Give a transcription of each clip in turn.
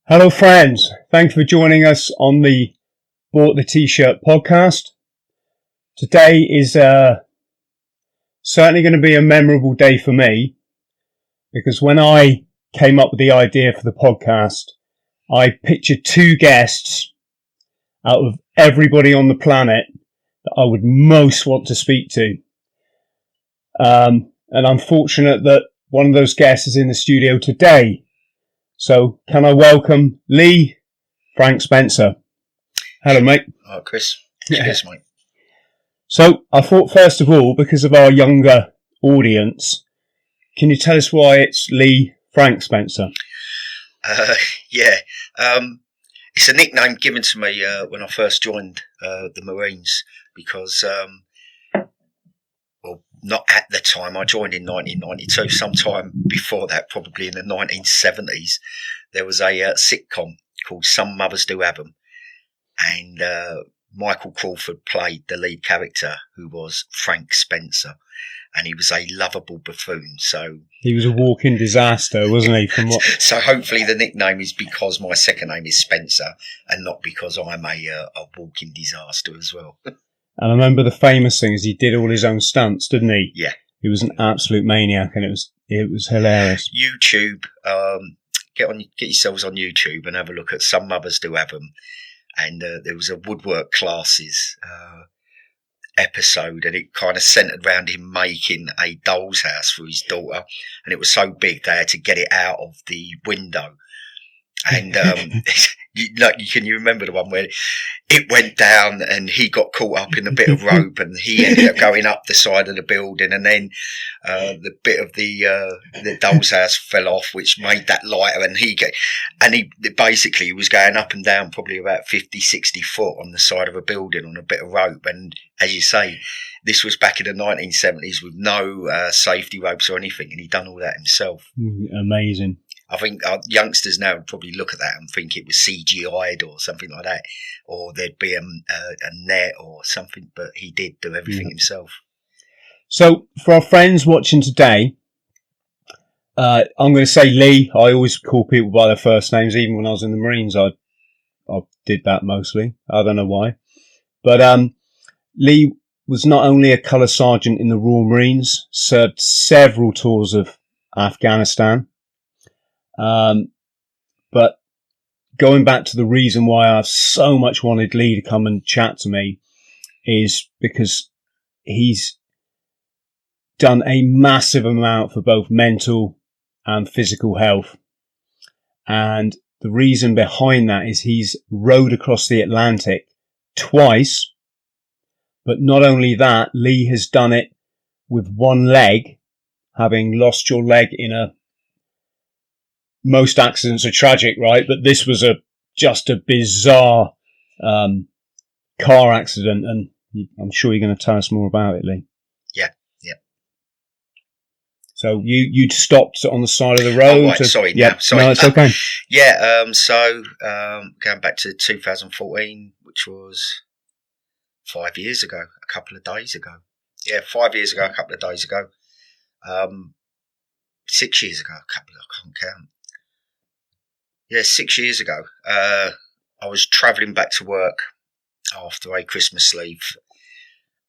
Hello friends, thanks for joining us on the Bought the T-Shirt podcast. Today is certainly going to be a memorable day for me because when I came up with the idea for the podcast, I pictured two guests out of everybody on the planet that I would most want to speak to. And I'm fortunate that one of those guests is in the studio today. So can I welcome Lee Frank Spencer? Hello, mate. Oh, Chris. Cheers, mate. So I thought, first of all, because of our younger audience, can you tell us why it's Lee Frank Spencer? It's a nickname given to me when I first joined the Marines because, not at the time. I joined in 1992. Sometime before that, probably in the 1970s, there was a sitcom called Some Mothers Do Have 'Em, and Michael Crawford played the lead character, who was Frank Spencer, and he was a lovable buffoon. So he was a walking disaster, wasn't he? From what? So hopefully the nickname is because my second name is Spencer, and not because I'm a walking disaster as well. And I remember the famous thing is he did all his own stunts, didn't he? Yeah. He was an absolute maniac, and it was hilarious. YouTube, get yourselves on YouTube and have a look at Some Mothers Do Have 'Em. And there was a woodwork classes episode, and it kind of centered around him making a doll's house for his daughter, and it was so big they had to get it out of the window. And can you remember the one where it went down and he got caught up in a bit of rope and he ended up going up the side of the building, and then the bit of the doll's house fell off, which made that lighter, and he basically was going up and down probably about 50-60 foot on the side of a building on a bit of rope. And as you say, this was back in the 1970s with no safety ropes or anything, and he'd done all that himself. Amazing. I think our youngsters now would probably look at that and think it was CGI'd or something like that, or there'd be a net or something, but he did do everything himself. So for our friends watching today, I'm going to say Lee. I always call people by their first names. Even when I was in the Marines, I did that mostly. I don't know why. But Lee was not only a colour sergeant in the Royal Marines, served several tours of Afghanistan. But going back to the reason why I so much wanted Lee to come and chat to me is because he's done a massive amount for both mental and physical health. And the reason behind that is he's rowed across the Atlantic twice. But not only that, Lee has done it with one leg, having lost your leg in most accidents are tragic, right? But this was just a bizarre car accident, and I'm sure you're going to tell us more about it, Lee. Yeah. So you'd stopped on the side of the road. Oh, right. Sorry. No, it's okay. So going back to 2014, which was 5 years ago, a couple of days ago. Yeah, 5 years ago, a couple of days ago. 6 years ago, I can't count. Yeah, 6 years ago, I was travelling back to work after a Christmas leave,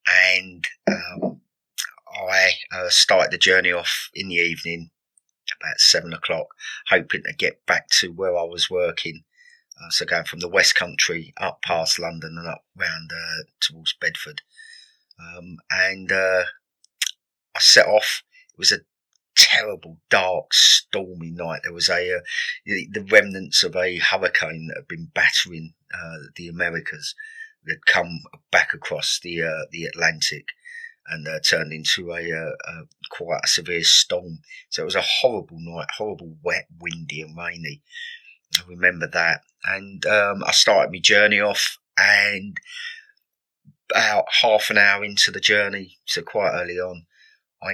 and I started the journey off in the evening about 7 o'clock, hoping to get back to where I was working. So going from the West Country up past London and up round towards Bedford. And I set off. It was a terrible, dark, stormy night. There was the remnants of a hurricane that had been battering the Americas that had come back across the Atlantic and turned into quite a severe storm. So it was a horrible night, horrible, wet, windy and rainy. I remember that. And I started my journey off, and about half an hour into the journey, so quite early on, I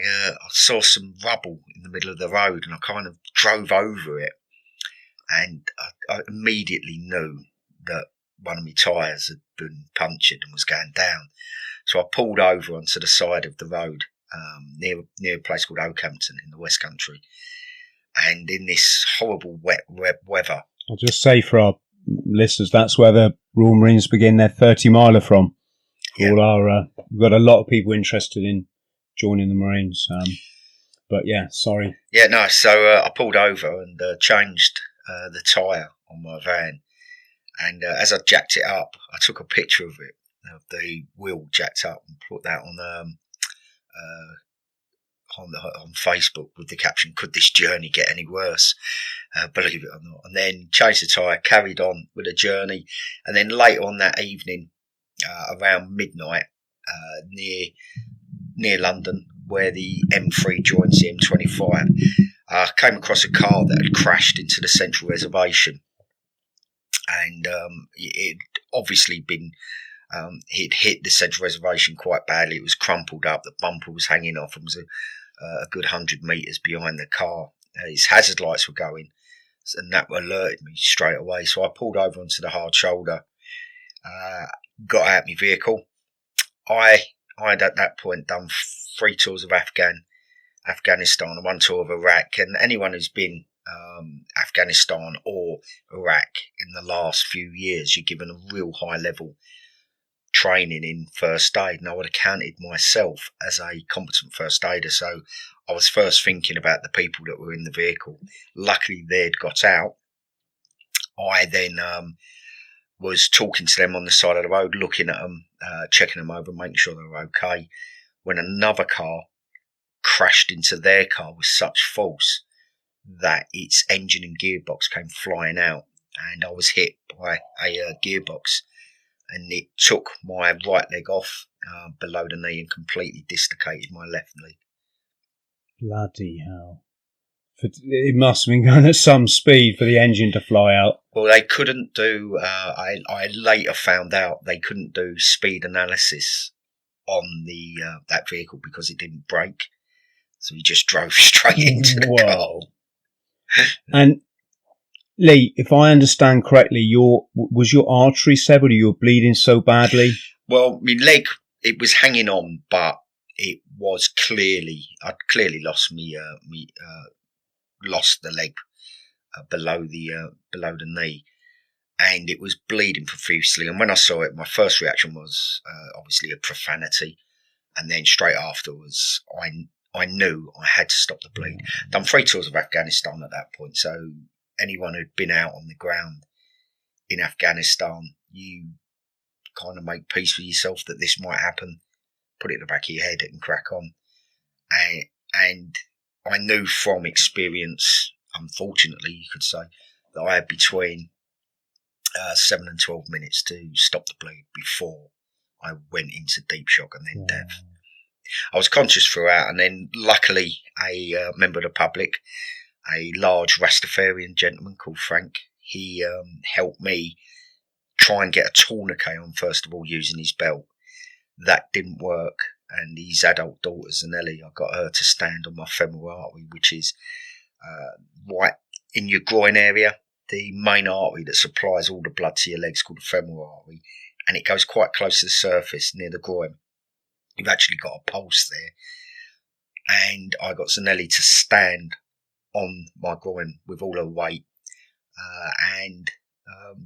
saw some rubble in the middle of the road, and I kind of drove over it, and I immediately knew that one of my tyres had been punctured and was going down. So I pulled over onto the side of the road near a place called Oakhampton in the West Country, and in this horrible wet weather, I'll just say for our listeners, that's where the Royal Marines begin their 30-miler from. Yeah. We've got a lot of people interested in joining the Marines. But yeah, sorry. Yeah, no. So I pulled over and changed the tyre on my van. And as I jacked it up, I took a picture of it, of the wheel jacked up, and put that on Facebook with the caption, "Could this journey get any worse?" Believe it or not. And then changed the tyre, carried on with the journey. And then later on that evening, around midnight, near London, where the M3 joins the M25, I came across a car that had crashed into the central reservation. And it obviously been, he'd hit the central reservation quite badly. It was crumpled up. The bumper was hanging off and was a good 100 metres behind the car. His hazard lights were going, and that alerted me straight away. So I pulled over onto the hard shoulder, got out my vehicle. I had at that point done 3 tours of Afghanistan and 1 tour of Iraq. And anyone who's been Afghanistan or Iraq in the last few years, you're given a real high level training in first aid, and I would have counted myself as a competent first aider. So I was first thinking about the people that were in the vehicle. Luckily they'd got out. I then was talking to them on the side of the road, looking at them, checking them over, making sure they were okay, when another car crashed into their car with such force that its engine and gearbox came flying out, and I was hit by a gearbox, and it took my right leg off below the knee and completely dislocated my left leg. Bloody hell. It must have been going at some speed for the engine to fly out. Well, they couldn't do, I later found out they couldn't do speed analysis on that vehicle because it didn't brake. So he just drove straight into the car. And Lee, if I understand correctly, was your artery severed, or you were bleeding so badly? Well, my leg, it was hanging on, but it was I'd clearly lost lost the leg below the knee, and it was bleeding profusely. And when I saw it, my first reaction was obviously a profanity, and then straight afterwards, I knew I had to stop the bleed. Done 3 tours of Afghanistan at that point, so anyone who'd been out on the ground in Afghanistan, you kind of make peace with yourself that this might happen, put it in the back of your head and crack on. And I knew from experience, unfortunately, you could say, that I had between 7 and 12 minutes to stop the bleed before I went into deep shock and then death. I was conscious throughout, and then luckily a member of the public, a large Rastafarian gentleman called Frank, he helped me try and get a tourniquet on, first of all, using his belt. That didn't work, and his adult daughter Zanelli, I got her to stand on my femoral artery, which is right in your groin area, the main artery that supplies all the blood to your legs, called the femoral artery, and it goes quite close to the surface near the groin. You've actually got a pulse there. And I got Zanelli to stand on my groin with all her weight. And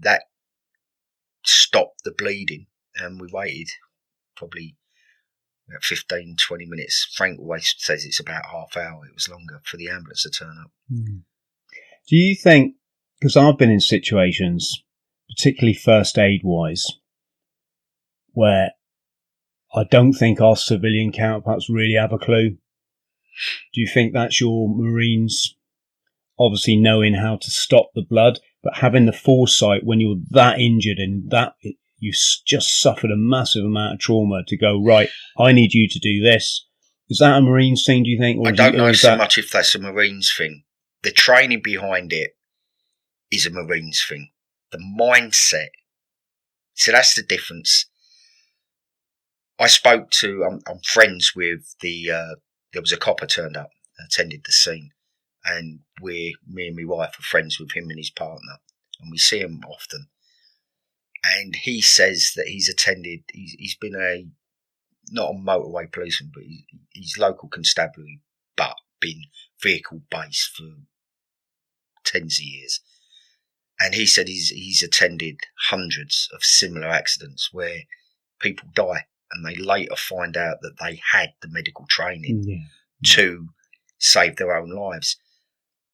that stopped the bleeding. And we waited probably about 15, 20 minutes. Frank always says it's about half hour. It was longer for the ambulance to turn up. Do you think, because I've been in situations, particularly first aid wise, where I don't think our civilian counterparts really have a clue. Do you think that's your Marines obviously knowing how to stop the blood, but having the foresight when you're that injured and that you've just suffered a massive amount of trauma to go, right, I need you to do this? Is that a Marines thing, do you think? Or I don't know so much if that's a Marines thing. The training behind it is a Marines thing. The mindset. So that's the difference. I spoke to, I'm friends with there was a copper turned up, attended the scene, and me and my wife are friends with him and his partner, and we see him often. And he says that he's been not a motorway policeman, but he's local constabulary, but been vehicle based for tens of years. And he said he's attended hundreds of similar accidents where people die and they later find out that they had the medical training to save their own lives.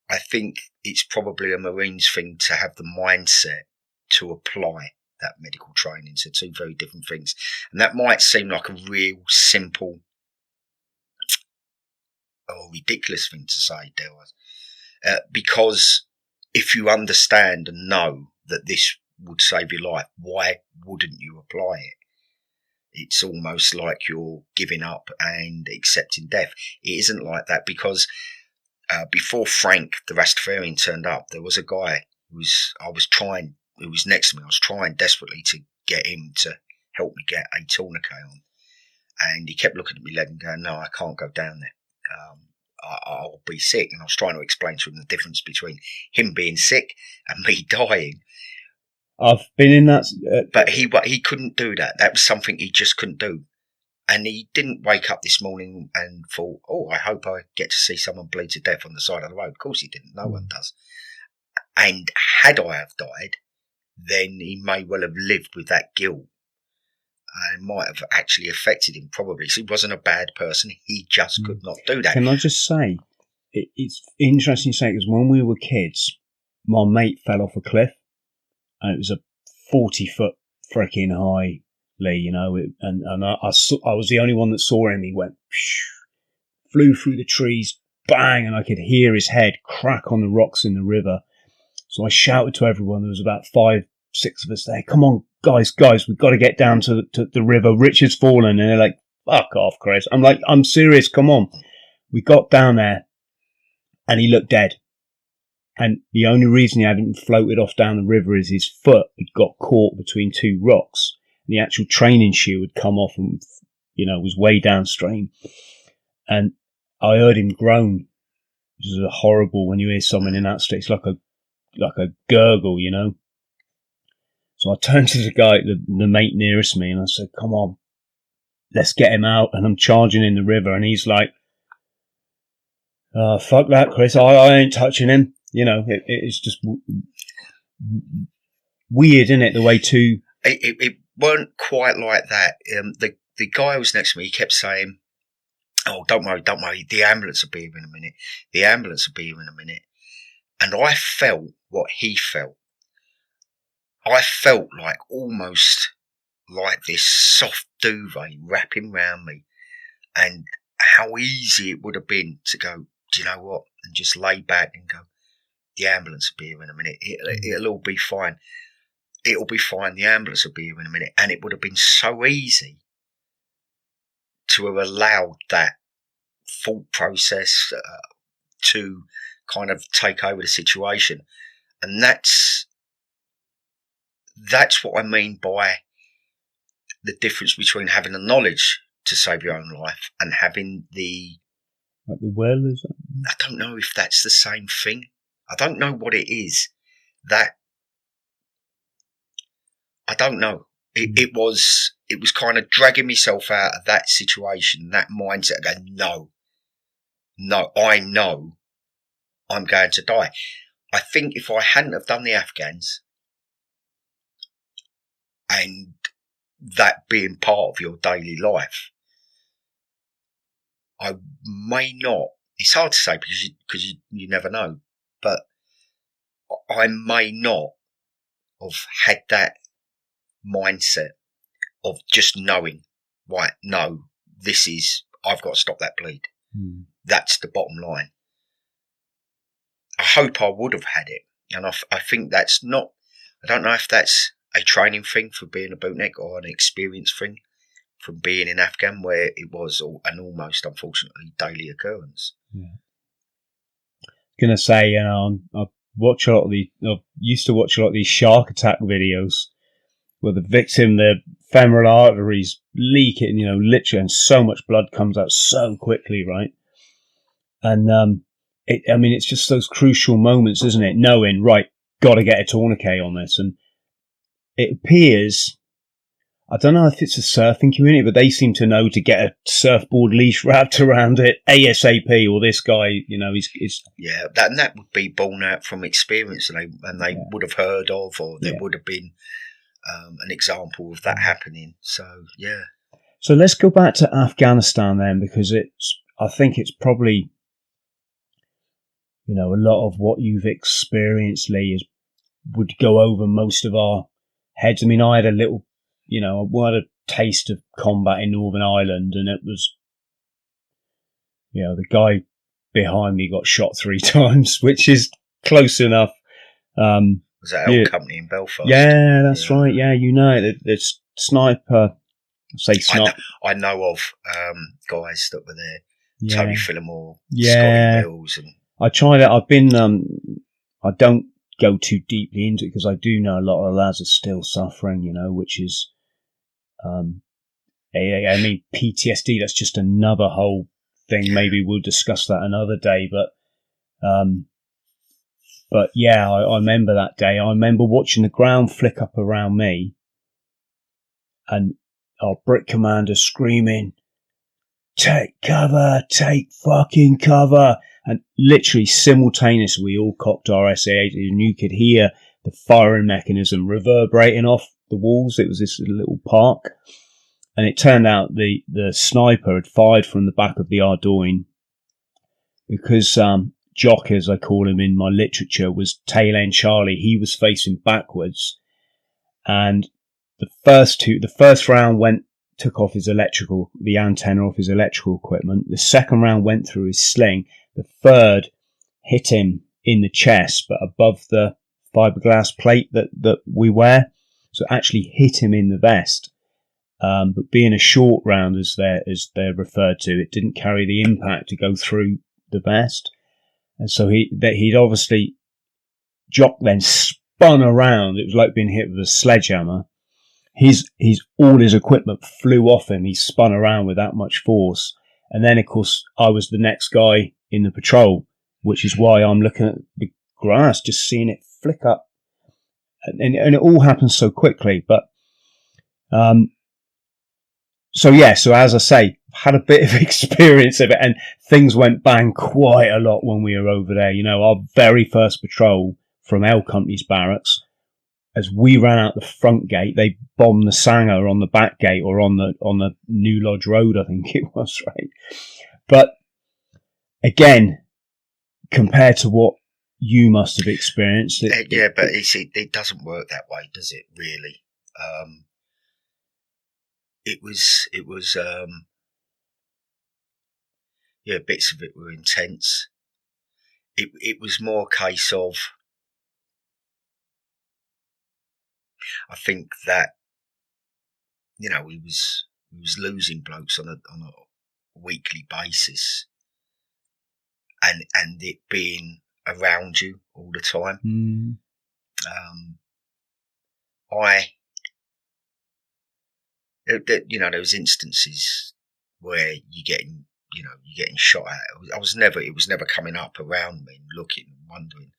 I think it's probably a Marines thing to have the mindset to apply that medical training. So two very different things. And that might seem like a real simple or ridiculous thing to say, because if you understand and know that this would save your life, why wouldn't you apply it? It's almost like you're giving up and accepting death. It isn't like that, because before Frank, the Rastafarian, turned up, there was a guy who was next to me. I was trying desperately to get him to help me get a tourniquet on. And he kept looking at me leg and going, no, I can't go down there. I'll be sick. And I was trying to explain to him the difference between him being sick and me dying. I've been in that. But he couldn't do that. That was something he just couldn't do. And he didn't wake up this morning and thought, oh, I hope I get to see someone bleed to death on the side of the road. Of course he didn't. No one does. And had I have died, then he may well have lived with that guilt. And it might have actually affected him, probably. So he wasn't a bad person. He just could not do that. Can I just say, it's interesting to say, because when we were kids, my mate fell off a cliff. And it was a 40-foot freaking high, Lee, you know, and I was the only one that saw him. He went, flew through the trees, bang, and I could hear his head crack on the rocks in the river. So I shouted to everyone. There was about 5, 6 of us there. Come on, guys, we've got to get down to the river. Richard's fallen. And they're like, fuck off, Chris. I'm like, I'm serious. Come on. We got down there and he looked dead. And the only reason he hadn't floated off down the river is his foot had got caught between two rocks. The actual training shoe had come off and, you know, was way downstream. And I heard him groan. This is horrible when you hear someone in that state. It's like a gurgle, you know. So I turned to the guy, the mate nearest me, and I said, come on, let's get him out. And I'm charging in the river, and he's like, oh, fuck that, Chris. I ain't touching him. You know, it's just weird, isn't it? The way to... It weren't quite like that. The guy who was next to me, he kept saying, oh, don't worry. The ambulance will be here in a minute. The ambulance will be here in a minute. And I felt what he felt. I felt like almost like this soft duvet wrapping around me, and how easy it would have been to go, do you know what? And just lay back and go, the ambulance will be here in a minute. It'll all be fine. It'll be fine. The ambulance will be here in a minute. And it would have been so easy to have allowed that thought process to kind of take over the situation. And that's what I mean by the difference between having the knowledge to save your own life and having the... Like the will, is that? I don't know if that's the same thing. I don't know what it is. That I don't know. It was kind of dragging myself out of that situation, that mindset, going, no, I know I'm going to die. I think if I hadn't have done the Afghans, and that being part of your daily life, I may not. It's hard to say because you never know. But I may not have had that mindset of just knowing, right, no, I've got to stop that bleed. That's the bottom line. I hope I would have had it. And I think that's not, I don't know if that's a training thing for being a bootneck or an experience thing from being in Afghan, where it was an almost, unfortunately, daily occurrence. Yeah. Gonna say, you know, I used to watch a lot of these shark attack videos where the victim, their femoral arteries leak it, and, you know, literally, and so much blood comes out so quickly, right? And it's just those crucial moments, isn't it? Knowing, right, got to get a tourniquet on this, and it appears, I don't know if it's a surfing community, but they seem to know to get a surfboard leash wrapped around it ASAP. Or this guy, is Yeah, that would be born out from experience, and they would have heard of, or there would have been an example of that happening. So yeah. So let's go back to Afghanistan then, because I think it's probably, a lot of what you've experienced, Lee, would go over most of our heads. I mean, I had a little, I had a taste of combat in Northern Ireland, and it was, the guy behind me got shot 3 times, which is close enough. Was that L Company in Belfast? Yeah, that's right. Yeah, the sniper. I know of guys that were there. Yeah. Tony Phillimore, Scotty Mills, and I tried it. I've been. I don't go too deeply into it because I do know a lot of the lads are still suffering. Which is, I mean, PTSD. That's just another whole thing. Maybe we'll discuss that another day. But yeah, I remember that day. I remember watching the ground flick up around me, and our Brit commander screaming, "Take cover, take fucking cover." And literally simultaneously, we all cocked our SA-80 and you could hear the firing mechanism reverberating off the walls. It was this little park. And it turned out the sniper had fired from the back of the Ardoin because Jock, as I call him in my literature, was tail end Charlie. He was facing backwards. And the first round took off the antenna off his electrical equipment. The second round went through his sling. The third hit him in the chest, but above the fiberglass plate that we wear. So it actually hit him in the vest. But being a short round, as they're referred to, it didn't carry the impact to go through the vest. And so he'd obviously, Jock then spun around. It was like being hit with a sledgehammer. All his equipment flew off him. He spun around with that much force. And then, of course, I was the next guy in the patrol, which is why I'm looking at the grass, just seeing it flick up. And it all happens so quickly. But, so as I say, had a bit of experience of it, and things went bang quite a lot when we were over there. Our very first patrol from L Company's barracks, as we ran out the front gate, they bombed the Sanger on the back gate, or on the New Lodge Road, I think it was, right? But again, compared to what you must have experienced, but it doesn't work that way, does it? Really? It was bits of it were intense. It was more a case of, I think that, we was losing blokes on a weekly basis, and it being around you all the time. There was instances where you're getting shot at. It was never coming up around me and looking and wondering.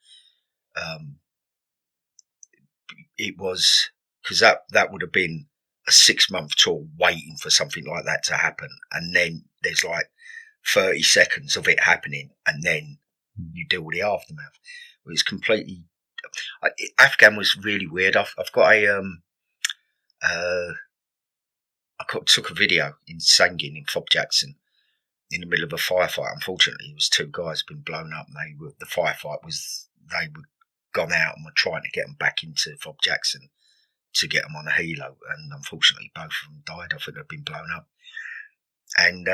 It was, because that would have been a 6-month tour waiting for something like that to happen, and then there's like 30 seconds of it happening, and then you deal with the aftermath. It was completely. Afghan was really weird. I've got took a video in Sangin in Fob Jackson in the middle of a firefight. Unfortunately, it was 2 guys had been blown up, and the firefight was, they were gone out and were trying to get them back into Fob Jackson to get them on a helo, and unfortunately both of them died. I think they'd been blown up. And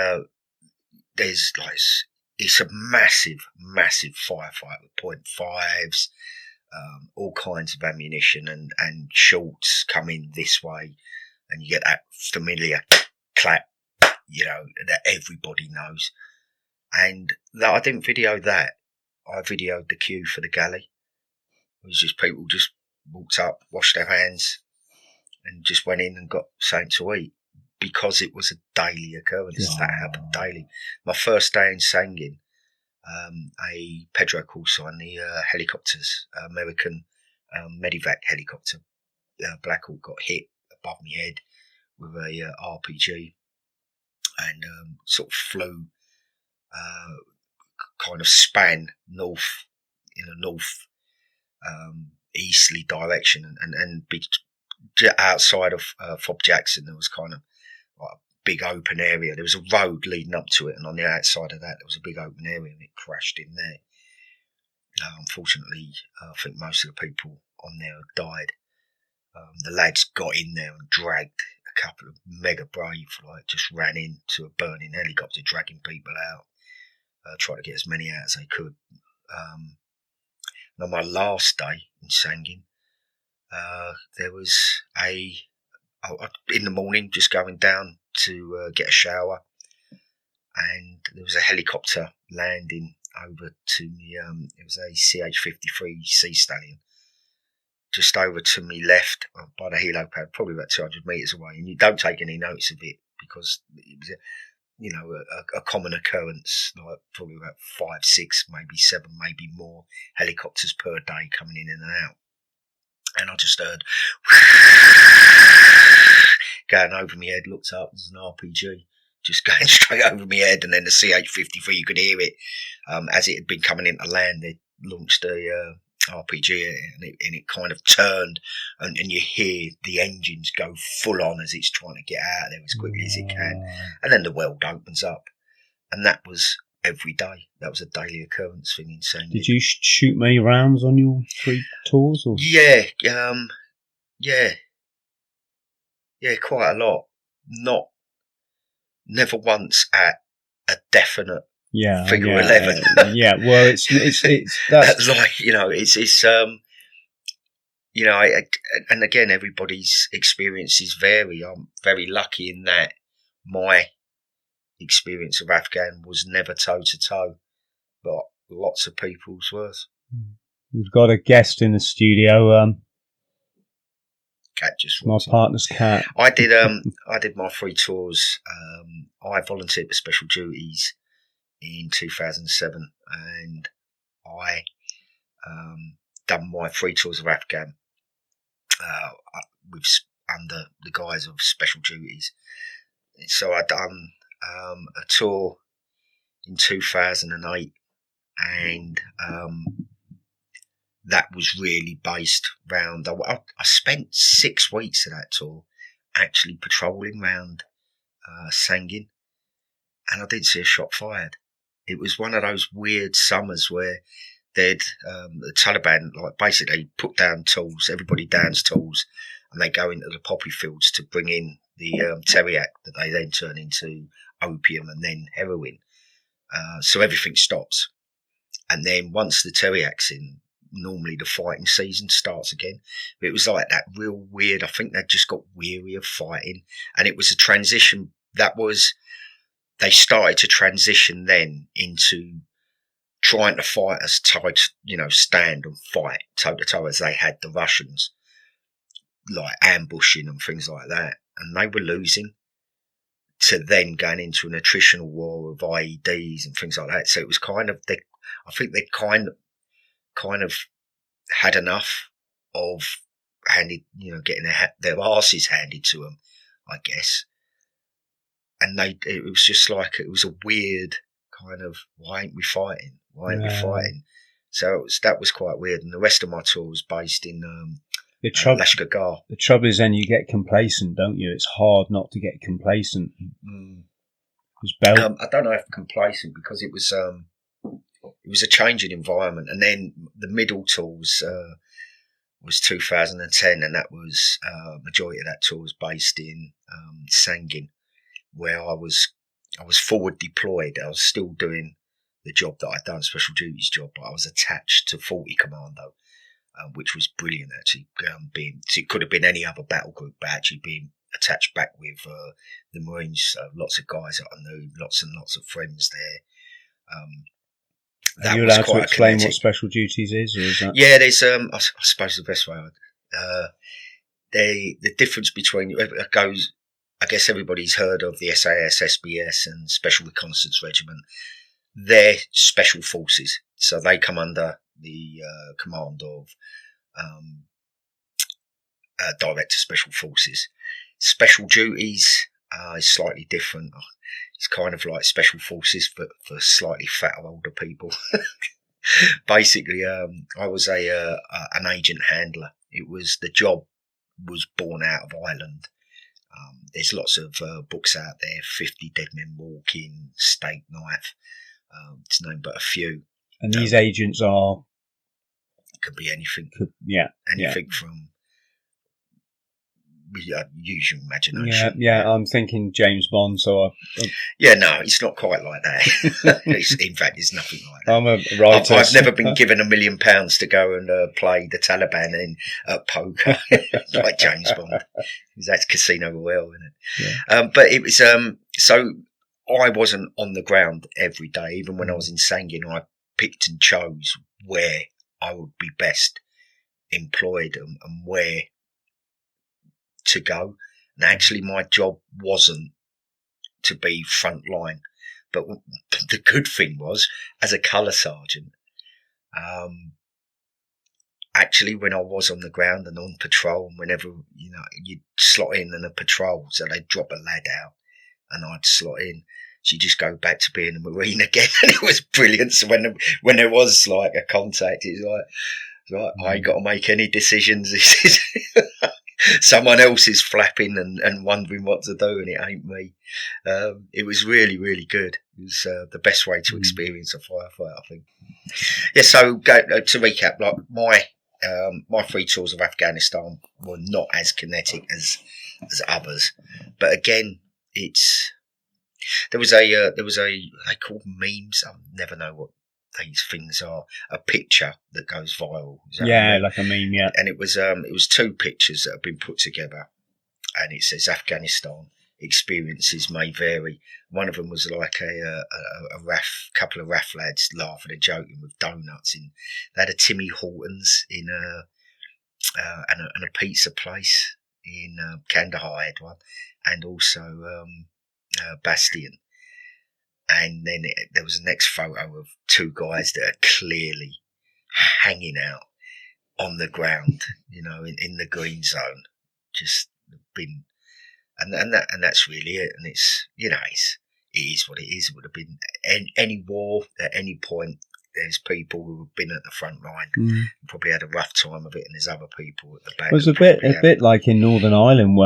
there's like, it's a massive firefight with .5s, all kinds of ammunition, and shorts coming this way, and you get that familiar clap, that everybody knows. And I didn't video that. I videoed the queue for the galley. It was just people just walked up, washed their hands, and just went in and got something to eat, because it was a daily occurrence. That happened daily. My first day in Sangin, a Pedro call sign, the helicopters, American Medivac helicopter, Black Hawk, got hit above my head with a RPG, and sort of flew, kind of span north in a north easterly direction, and outside of Fob Jackson there was kind of like a big open area. There was a road leading up to it, and on the outside of that there was a big open area, and it crashed in there. Unfortunately, I think most of the people on there have died. The lads got in there and dragged a couple of mega brave, like just ran into a burning helicopter, dragging people out, tried to get as many out as they could. And on my last day in Sangin, there was in the morning, just going down to get a shower, and there was a helicopter landing over to me. It was a CH-53 Sea Stallion, just over to me left by the helipad, probably about 200 metres away, and you don't take any notice of it because it was a common occurrence, like probably about 5, 6, maybe 7, maybe more helicopters per day coming in and out. And I just heard going over my head, looked up, there's an RPG just going straight over my head, and then the CH-53, you could hear it as it had been coming into land. They launched a RPG, and it kind of turned, and you hear the engines go full on as it's trying to get out of there as quickly as it can, and then the world opens up. And that was every day. That was a daily occurrence thing in Sangin. Did you shoot many rounds on your 3 tours? Or? Yeah, quite a lot. Never once at a definite figure 11. Well, it's that's like, and again, everybody's experiences vary. I'm very lucky in that my experience of Afghan was never toe to toe, but lots of people's was. We've got a guest in the studio. Cat just my partner's cat. I did my 3 tours. I volunteered for special duties in 2007, and I done my 3 tours of Afghan with under the guise of special duties. So I done a tour in 2008, and that was really based round. I spent 6 weeks of that tour actually patrolling round Sangin, and I didn't see a shot fired. It was one of those weird summers where the Taliban basically put down tools, everybody downs tools, and they go into the poppy fields to bring in the Triad that they then turn into opium and then heroin. So everything stops, and then once the Triad's in, normally the fighting season starts again. But it was like that real weird. I think they just got weary of fighting, and it was a transition. They started to transition then into trying to fight us tied, stand and fight toe to toe as they had the Russians, like ambushing and things like that, and they were losing. To then going into an attritional war of IEDs and things like that. So it was kind of I think they kind of had enough of getting their asses handed to them, I guess. And it was just like, it was a weird kind of, why ain't we fighting? Why ain't we fighting? So that was quite weird. And the rest of my tour was based in Lashkar Gah. The trouble is then you get complacent, don't you? It's hard not to get complacent. I don't know if complacent, because it was a changing environment. And then the middle tours was 2010, and that was majority of that tour was based in Sangin, where I was forward deployed. I was still doing the job that I'd done, special duties job, but I was attached to 40 Commando, which was brilliant actually. It could have been any other battle group, but actually being attached back with the Marines, lots of guys that I knew, lots and lots of friends there. Are you allowed to explain what special duties is, or is that? Yeah, there's I suppose the best way the difference between goes. I guess everybody's heard of the SAS, SBS, and Special Reconnaissance Regiment. They're special forces, so they come under the command of Director Special Forces. Special duties is slightly different. It's kind of like special forces, but for slightly fatter older people. Basically, I was an agent handler. The job was born out of Ireland. There's lots of books out there, 50 Dead Men Walking, Steak Knife, to name but a few. And these agents could be anything. Anything from use your imagination. Yeah. I'm thinking James Bond. So no, it's not quite like that. In fact, it's nothing like that. I'm a writer. I've never been given £1 million to go and play the Taliban in poker like James Bond. That's Casino Royale, isn't it? Yeah. But it was so I wasn't on the ground every day. Even when I was in Sangin, I picked and chose where I would be best employed and where to go. And actually my job wasn't to be front line, but the good thing was, as a colour sergeant, actually when I was on the ground and on patrol, and whenever you'd slot in a patrol, so they'd drop a lad out and I'd slot in, so you just go back to being a Marine again. And it was brilliant. So when there was like a contact, it was like I ain't got to make any decisions. This is someone else is flapping and wondering what to do, and it ain't me. It was really, really good. It was the best way to experience a firefight, I think. Yeah. So to recap, like my 3 tours of Afghanistan were not as kinetic as others, but again, there was a they called memes. I never know what these things are. A picture that goes viral. Like a meme, yeah. And it was 2 pictures that have been put together, and it says Afghanistan experiences may vary. One of them was like a couple of RAF lads laughing and joking with donuts in. They had a Timmy Hortons in and a pizza place in Kandahar had one, and also Bastion. And then there was the next photo of 2 guys that are clearly hanging out on the ground, in the green zone, just been, and that's really it. And it's, it is what it is. It would have been any war at any point. There's people who have been at the front line and probably had a rough time of it, and there's other people at the back. It was a bit like in Northern Ireland,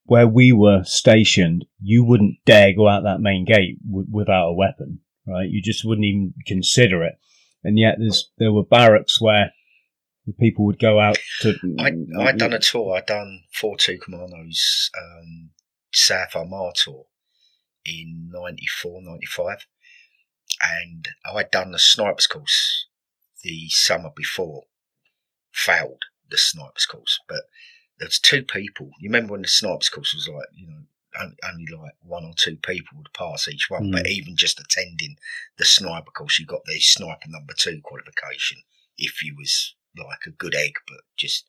where we were stationed, you wouldn't dare go out that main gate without a weapon, right? You just wouldn't even consider it. And yet there were barracks where the people would go out to... I'd done a tour. I'd done 4-2 Commandos South Armagh tour in 94, 95. And I'd done the snipers course the summer before. Failed the snipers course, but there was 2 people. You remember when the snipers course was like, only like 1 or 2 people would pass each one. But even just attending the sniper course, you got the sniper number 2 qualification if you was like a good egg. But just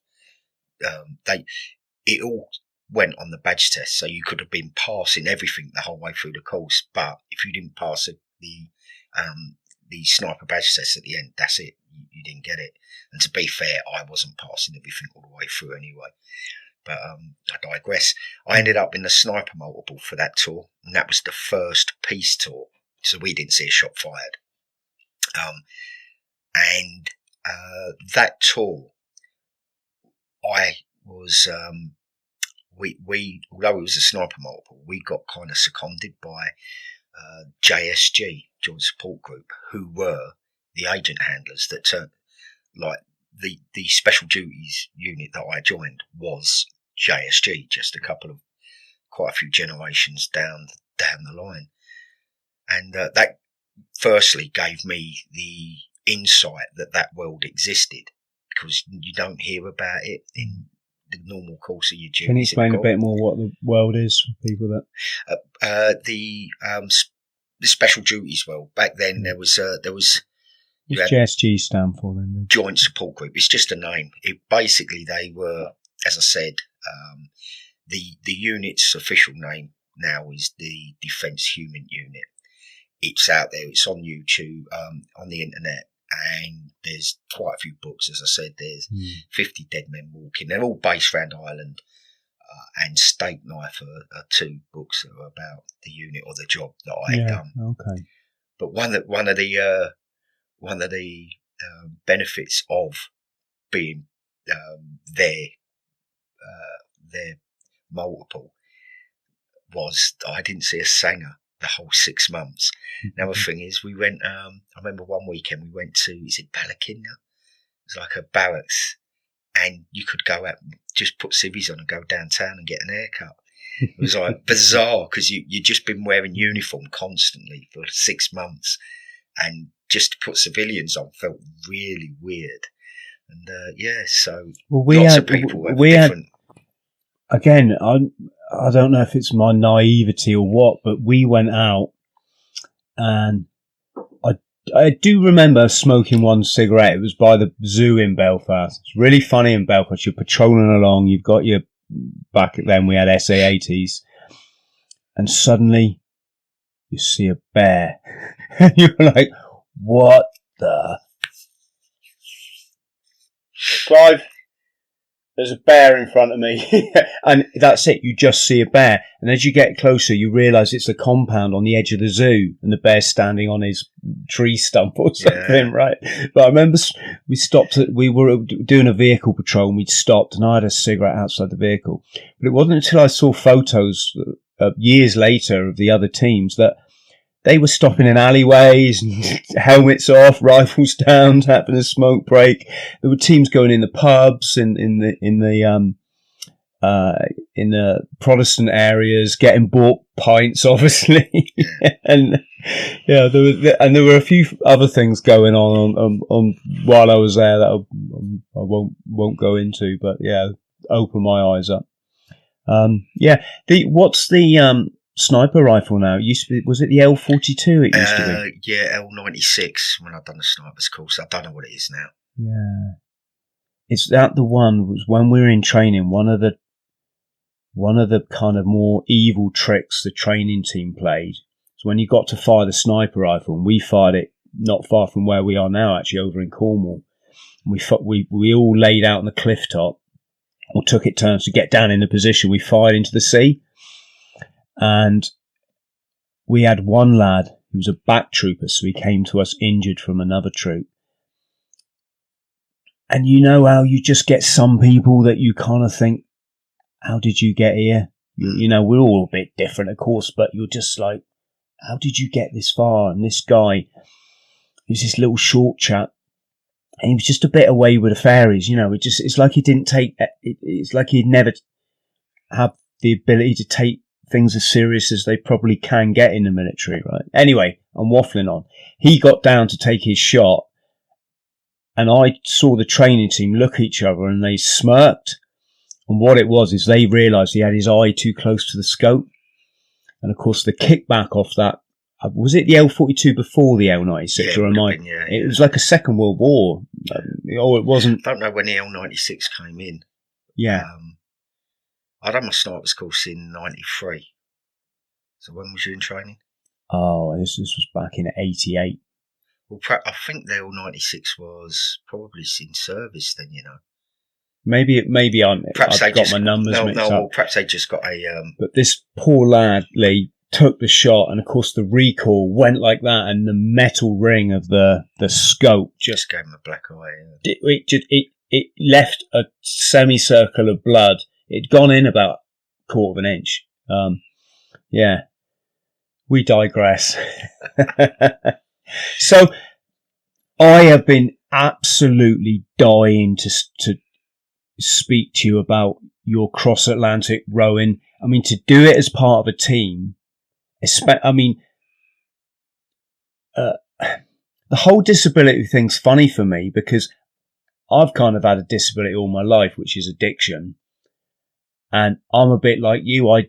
it all went on the badge test, so you could have been passing everything the whole way through the course. But if you didn't pass the sniper badge test at the end, that's it. You didn't get it. And to be fair, I wasn't passing everything all the way through anyway. But I digress. I ended up in the sniper multiple for that tour, and that was the first peace tour, so we didn't see a shot fired. And that tour, I was we although it was a sniper multiple, we got kind of seconded by JSG, Joint Support Group, who were the agent handlers that turned, like the special duties unit that I joined was JSG, just quite a few generations down the line. And that firstly gave me the insight that world existed, because you don't hear about it in the normal course of your duties. Can you explain a bit more what the world is for people that... the special duties world. Back then there was What's JSG stand for then? Joint Support Group. It's just a name. Basically they were, as I said, the unit's official name now is the Defence Human Unit. It's out there. It's on YouTube, on the internet, and there's quite a few books. As I said, there's 50 Dead Men Walking. They're all based around Ireland. and Steak Knife are two books that are about the unit or the job that I had done. Okay. But one of the benefits of being there multiple was that I didn't see a sanger the whole 6 months. Now the thing is, we went. I remember one weekend we went to, is it Ballackinna? It's like a barracks, and you could go out, just put civvies on and go downtown and get an haircut. It was like bizarre because you'd just been wearing uniform constantly for 6 months, and just to put civilians on felt really weird. And so lots of people were different. Again, I don't know if it's my naivety or what, but we went out, and I do remember smoking one cigarette. It was by the zoo in Belfast. It's really funny in Belfast. You're patrolling along. You've got your, back then we had SA-80s, and suddenly you see a bear. And you're like, what the? Clive, there's a bear in front of me. And that's it. You just see a bear. And as you get closer, you realise it's a compound on the edge of the zoo, and the bear's standing on his tree stump or something, right? But I remember we were doing a vehicle patrol, and we'd stopped, and I had a cigarette outside the vehicle. But it wasn't until I saw photos years later of the other teams that they were stopping in alleyways, and helmets off, rifles down, having a smoke break. There were teams going in the pubs, in the Protestant areas, getting bought pints, obviously. And there were a few other things going on while I was there that I won't go into, but opened my eyes up. What's the sniper rifle now? Was it the L42? It used to be. L96 when I've done the sniper's course. I don't know what it is now. Yeah, is that the one? Was when we were in training, one of the kind of more evil tricks the training team played. So when you got to fire the sniper rifle, and we fired it not far from where we are now, actually over in Cornwall. We all laid out on the cliff top, or took it turns to get down in the position. We fired into the sea. And we had one lad who was a back trooper, so he came to us injured from another troop. And you know how you just get some people that you kind of think, how did you get here? You know, we're all a bit different, of course, but you're just like, how did you get this far? And this guy, he was this little short chap, and he was just a bit away with the fairies, you know. It's like he didn't take, it's like he'd never have the ability to take things as serious as they probably can get in the military, right? Anyway, I'm waffling on. He got down to take his shot, and I saw the training team look at each other, and they smirked. And what it was is they realised he had his eye too close to the scope. And of course, the kickback off that, was it the L42 before the L96? Or am I? It was like a Second World War. It wasn't. I don't know when the L96 came in. Yeah. I done my sniper's course in 93. So when was you in training? Oh, this was back in 88. Well, I think the L96 was probably in service then, you know. Maybe I've got my numbers mixed up. Well, perhaps they just got a... But this poor lad, Lee, took the shot, and of course the recoil went like that, and the metal ring of the scope just gave him a black eye. It left a semicircle of blood. It'd gone in about a quarter of an inch. We digress. So I have been absolutely dying to speak to you about your cross-Atlantic rowing. I mean, to do it as part of a team, the whole disability thing's funny for me because I've kind of had a disability all my life, which is addiction. And I'm a bit like you. I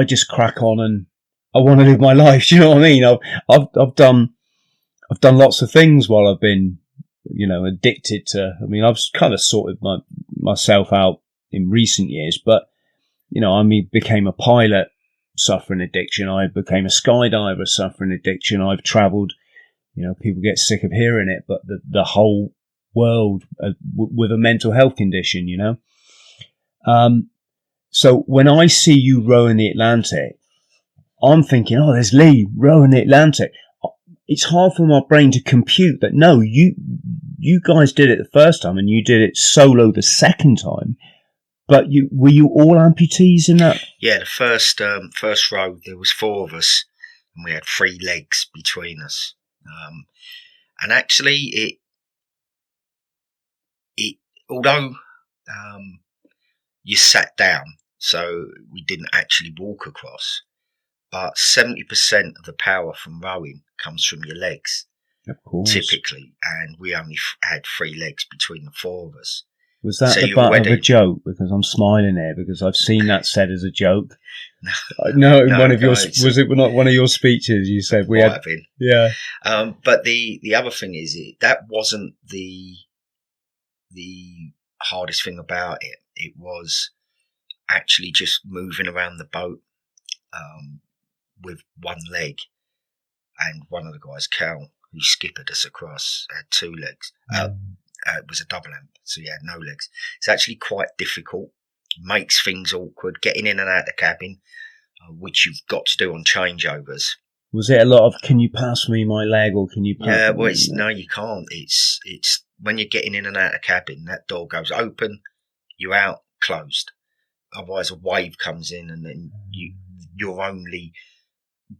just crack on and I want to live my life. Do you know what I mean? I've done lots of things while I've been, addicted to. I mean, I've kind of sorted myself out in recent years, but became a pilot suffering addiction. I became a skydiver suffering addiction. I've travelled. People get sick of hearing it, but the whole world with a mental health condition. So when I see you rowing the Atlantic, I'm thinking, oh, there's Lee rowing the Atlantic. It's hard for my brain to compute that, no, you guys did it the first time and you did it solo the second time. But were you all amputees in that? Yeah, the first row, there was 4 of us, and we had 3 legs between us. And actually, although you sat down, so we didn't actually walk across, but 70% of the power from rowing comes from your legs, of course, typically, and we only had 3 legs between the 4 of us. Was that the butt of a joke? Because I'm smiling here because I've seen that said as a joke. No, one of your was it not one of your speeches? You said we had, yeah. But the other thing is, that wasn't the hardest thing about it. It was actually just moving around the boat with one leg, and one of the guys, Cal, who skippered us across, had 2 legs. It was a double amp, so he had no legs. It's actually quite difficult, makes things awkward, getting in and out of the cabin, which you've got to do on changeovers. Was it a lot of, can you pass me my leg, or can you pass Yeah, well, no, you can't. It's when you're getting in and out of the cabin, that door goes open, you're out, closed. Otherwise a wave comes in, and then your only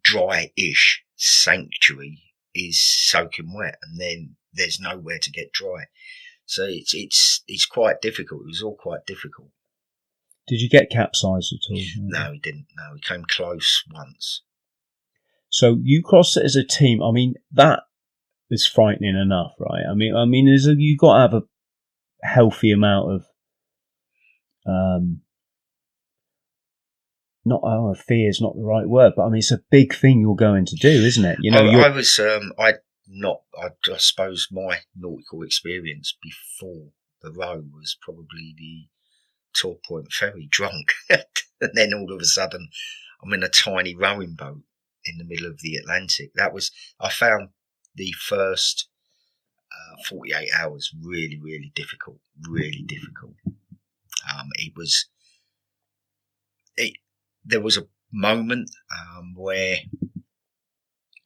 dry-ish sanctuary is soaking wet, and then there's nowhere to get dry. So it's quite difficult. It was all quite difficult. Did you get capsized at all? No, we didn't. No, we came close once. So you crossed it as a team. I mean, that is frightening enough, right? I mean, you got to have a healthy amount of fear is not the right word, but I mean, it's a big thing you're going to do, isn't it? You know, I suppose my nautical experience before the row was probably the Tor Point ferry, drunk, and then all of a sudden I'm in a tiny rowing boat in the middle of the Atlantic. I found the first 48 hours really, really difficult. Really difficult. There was a moment where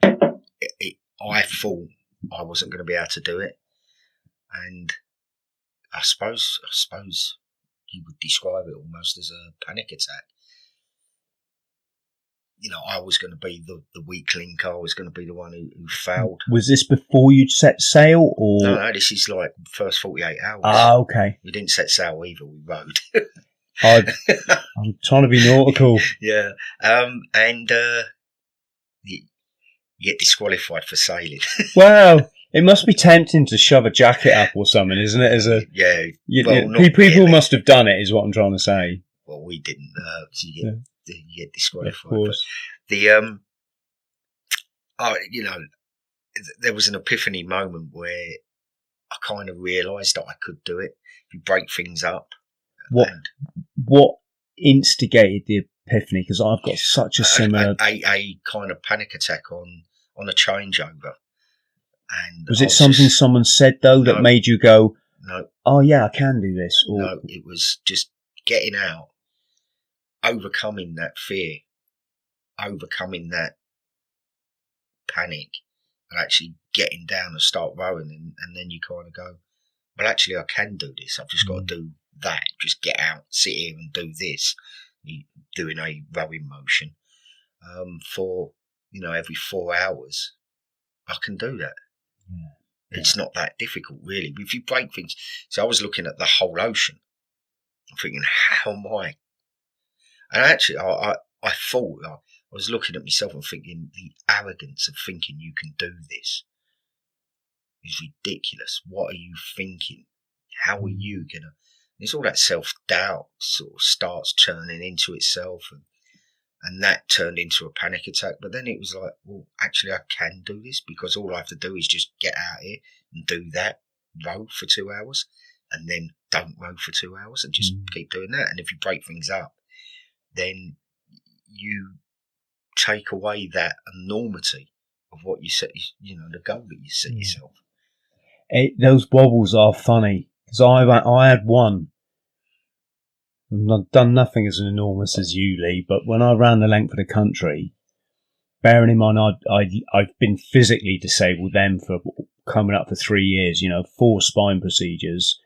I thought I wasn't going to be able to do it, and I suppose you would describe it almost as a panic attack. You know, I was going to be the weak link. I was going to be the one who failed. Was this before you'd set sail, or no? This is like the first 48 hours. Ah, okay. We didn't set sail either. We rowed. I'm trying to be nautical. Yeah, and you get disqualified for sailing. Wow, it must be tempting to shove a jacket up or something, isn't it? People must have done it, is what I'm trying to say. Well, we didn't. So you get disqualified. Of course. But there was an epiphany moment where I kind of realised that I could do it. If you break things up. What instigated the epiphany? Because I've got such a similar a kind of panic attack on a changeover. And was it something someone said though that made you go, no, oh yeah, I can do this? Or... No, it was just getting out, overcoming that fear, overcoming that panic, and actually getting down and start rowing, and then you kind of go, well, actually, I can do this. I've just got to do that. Just get out, sit here, and do this. Doing a rowing motion for every 4 hours. I can do that. Yeah. It's not that difficult, really. If you break things, so I was looking at the whole ocean. I'm thinking, how am I? And actually, I thought I was looking at myself and thinking, the arrogance of thinking you can do this is ridiculous. What are you thinking? How are you gonna? It's all that self-doubt sort of starts turning into itself, and that turned into a panic attack. But then it was like, well, actually, I can do this, because all I have to do is just get out here and do that, row for 2 hours, and then don't row for 2 hours, and just keep doing that. And if you break things up, then you take away that enormity of what you set, the goal that you set yourself. Those wobbles are funny, because I had one I've done nothing as enormous as you, Lee, but when I ran the length of the country, bearing in mind I've been physically disabled then for coming up for 3 years, 4 spine procedures.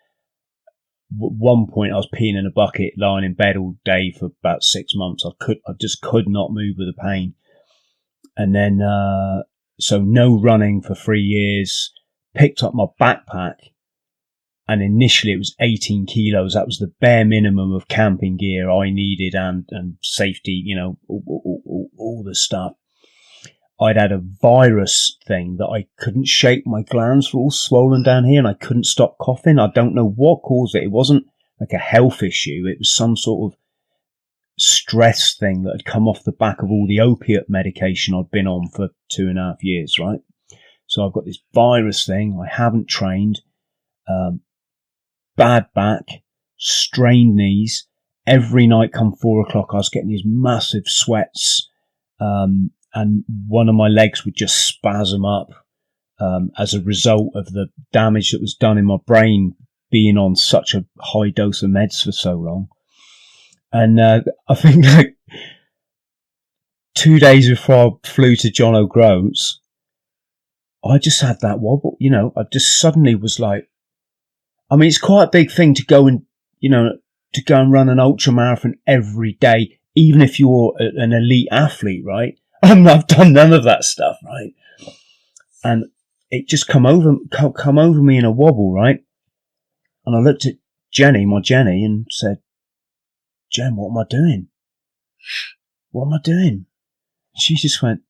At one point I was peeing in a bucket, lying in bed all day for about 6 months. I just could not move with the pain. And then, so no running for 3 years, picked up my backpack, and initially it was 18 kilos. That was the bare minimum of camping gear I needed and safety, all the stuff. I'd had a virus thing that I couldn't shake. My glands were all swollen down here and I couldn't stop coughing. I don't know what caused it. It wasn't like a health issue. It was some sort of stress thing that had come off the back of all the opiate medication I'd been on for 2.5 years, right? So I've got this virus thing. I haven't trained. Bad back, strained knees. Every night come 4 o'clock, I was getting these massive sweats. And one of my legs would just spasm up as a result of the damage that was done in my brain being on such a high dose of meds for so long. And I think like 2 days before I flew to John O'Groats, I just had that wobble. I just suddenly was like, I mean, it's quite a big thing to go and, to go and run an ultramarathon every day, even if you're an elite athlete, right? I've done none of that stuff, right? And it just come over me in a wobble, right? And I looked at my Jenny, and said, Jen, what am I doing? What am I doing? She just went,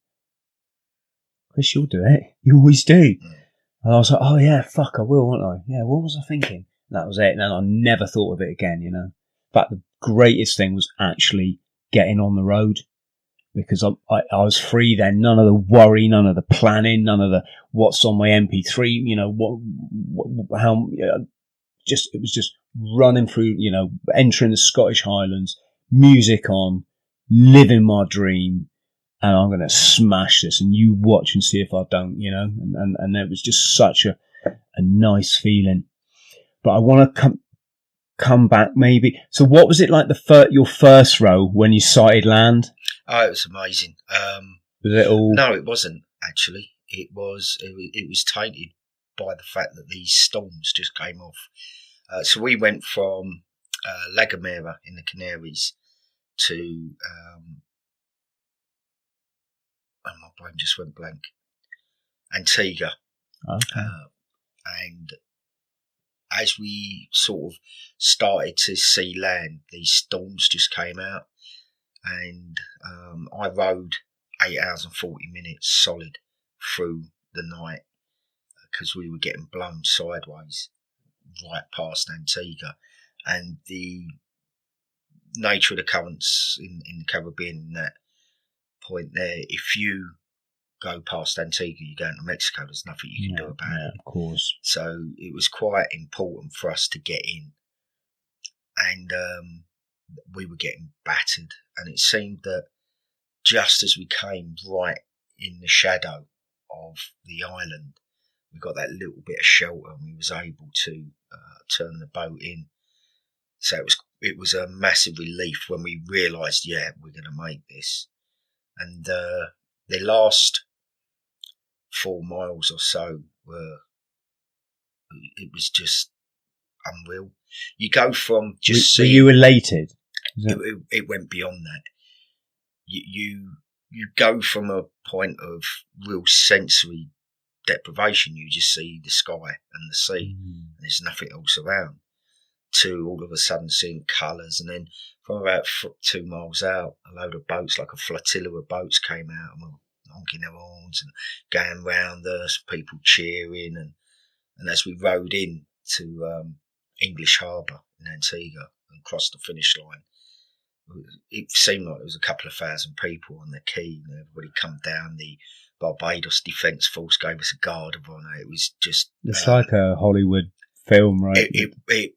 Chris, you'll do it. You always do. And I was like, oh yeah, fuck, I will, won't I? Yeah, what was I thinking? And that was it. And then I never thought of it again, In fact, the greatest thing was actually getting on the road. Because I was free then, none of the worry, none of the planning, none of the what's on my MP3, it was just running through, entering the Scottish Highlands, music on, living my dream, and I'm going to smash this, and you watch and see if I don't, and it was just such a nice feeling. But I want to come back maybe. So what was it like your first row when you sighted land? Oh, it was amazing. Was it all? No, it wasn't actually. It was tainted by the fact that these storms just came off. So we went from La Gomera in the Canaries to my brain just went blank. Antigua. Okay. And as we sort of started to see land, these storms just came out. And I rode 8 hours and 40 minutes solid through the night because we were getting blown sideways right past Antigua. And the nature of the currents in the Caribbean, that point there, if you go past Antigua, you're going to Mexico, there's nothing you can do about it. Of course. So it was quite important for us to get in. And we were getting battered, and it seemed that just as we came right in the shadow of the island, we got that little bit of shelter and we was able to turn the boat in. So it was a massive relief when we realised, yeah, we're going to make this. And the last 4 miles or so it was just unreal. You go from just seeing... Were you elated? It went beyond that. You go from a point of real sensory deprivation, you just see the sky and the sea, and there's nothing else around, to all of a sudden seeing colours. And then from about 2 miles out, a load of boats, like a flotilla of boats, came out and were honking their horns and going round us, people cheering. And as we rode in to English Harbour in Antigua and crossed the finish line, it seemed like there was a couple of thousand people on the quay, and everybody come down. The Barbados Defence Force gave us a guard of honour. It was just... It's like a Hollywood film, right? It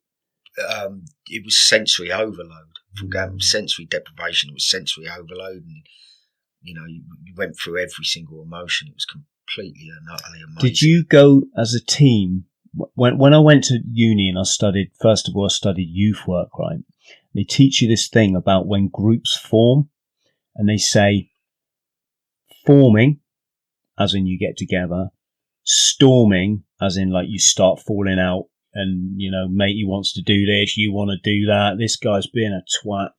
was sensory overload. From going from sensory deprivation, it was sensory overload. And, you went through every single emotion. It was completely and utterly amazing. Did you go as a team? When I went to uni and I studied youth work, right? They teach you this thing about when groups form, and they say forming, as in you get together, storming, as in like you start falling out, and you know, mate, he wants to do this, you want to do that, this guy's being a twat.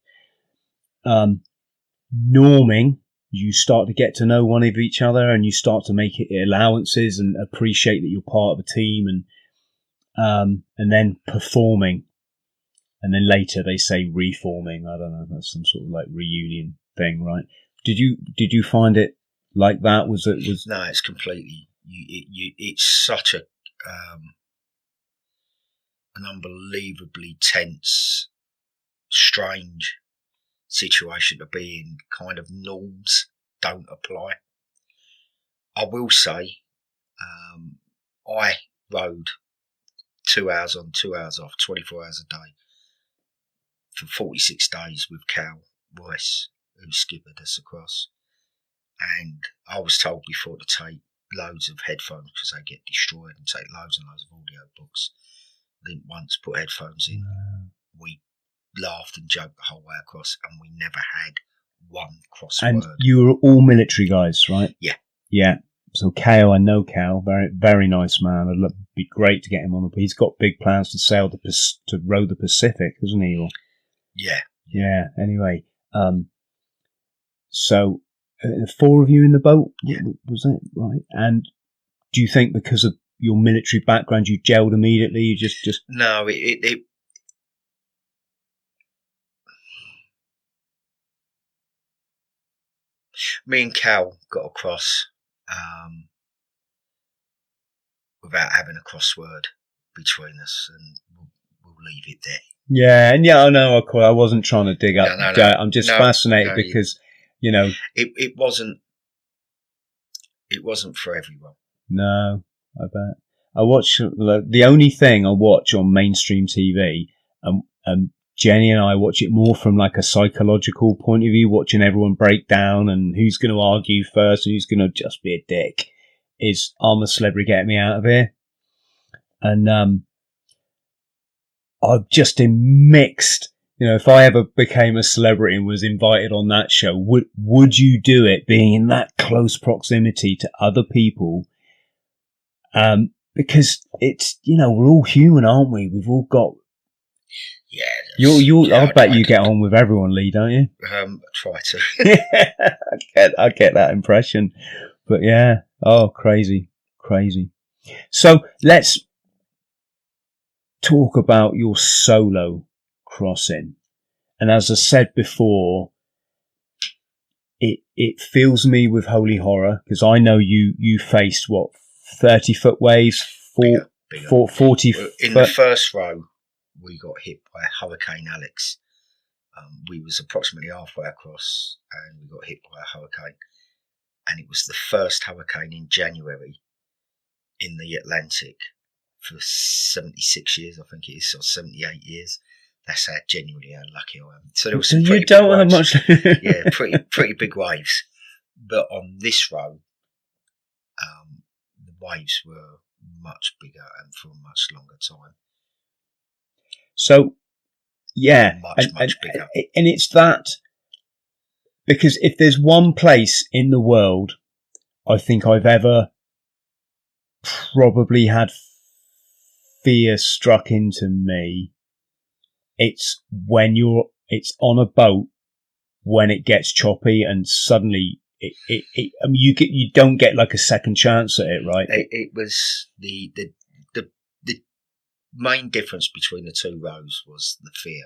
Norming, you start to get to know one of each other, and you start to make allowances and appreciate that you're part of a team, and then performing, and then later they say reforming. I don't know, that's some sort of like reunion thing, right? Did you find it like that? Was No, it's completely. It's such an unbelievably tense, strange situation to be in. Kind of norms don't apply. I will say, I rode 2 hours on, 2 hours off, 24 hours a day for 46 days with Cal Royce, who skippered us across. And I was told before to take loads of headphones because they get destroyed, and take loads and loads of audio books. I didn't once put headphones in. We laughed and joked the whole way across, and we never had one crossword. And you were all military guys, right? Yeah. Yeah. So Cal, I know Cal, very, very nice man. It'd be great to get him on the. He's got big plans to sail to row the Pacific, hasn't he? Or, yeah. Yeah. Anyway, so the four of you in the boat, was it right? And do you think because of your military background, you gelled immediately? You just no, me and Cal got across without having a crossword between us, and we'll leave it there. Yeah, and I know. I wasn't trying to dig up. No. I'm just fascinated because you know it wasn't for everyone. No, I bet. I watch the only thing I watch on mainstream TV, and Jenny and I watch it more from like a psychological point of view, watching everyone break down and who's going to argue first and who's going to just be a dick. Is I'm a Celebrity, get me out of here. And I've just been mixed. You know, if I ever became a celebrity and was invited on that show, would you do it, being in that close proximity to other people? Because it's, you know, we're all human, aren't we? We've all got. Yeah. I bet you get on with everyone, Lee, don't you? Try to. Yeah, I get that impression. But yeah, crazy. So let's talk about your solo crossing. And as I said before, it fills me with holy horror, because I know you faced 30-foot waves, 40 foot. In the first row, we got hit by Hurricane Alex. We was approximately halfway across, and we got hit by a hurricane. And it was the first hurricane in January in the Atlantic for 76 years, I think it is, or 78 years. That's how genuinely unlucky I am. So there was some pretty big waves. Yeah, pretty big waves. But on this row, the waves were much bigger and for a much longer time. So, yeah, much bigger. And it's that, because if there's one place in the world I think I've ever probably had fear struck into me, it's when it's on a boat when it gets choppy and suddenly you don't get like a second chance at it, right? It was the main difference between the two rows was the fear.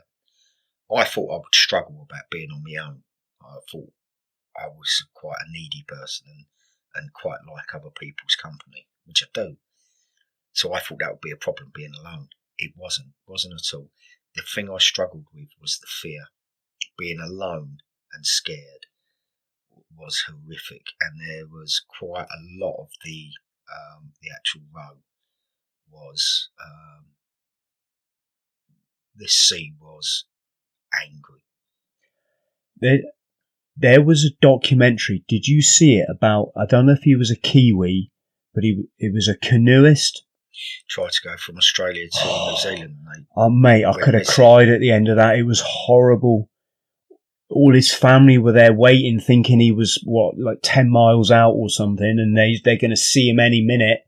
I thought I would struggle about being on my own. I thought I was quite a needy person and quite like other people's company, which I do. So I thought that would be a problem, being alone. It wasn't at all. The thing I struggled with was the fear. Being alone and scared was horrific, and there was quite a lot of the actual row was the sea was angry. There was a documentary. Did you see it about? I don't know if he was a Kiwi, but he was a canoeist. tried to go from Australia to New Zealand. Oh, mate, I could have cried at the end of that. It was horrible. All his family were there waiting, thinking he was, 10 miles out or something, and they're going to see him any minute.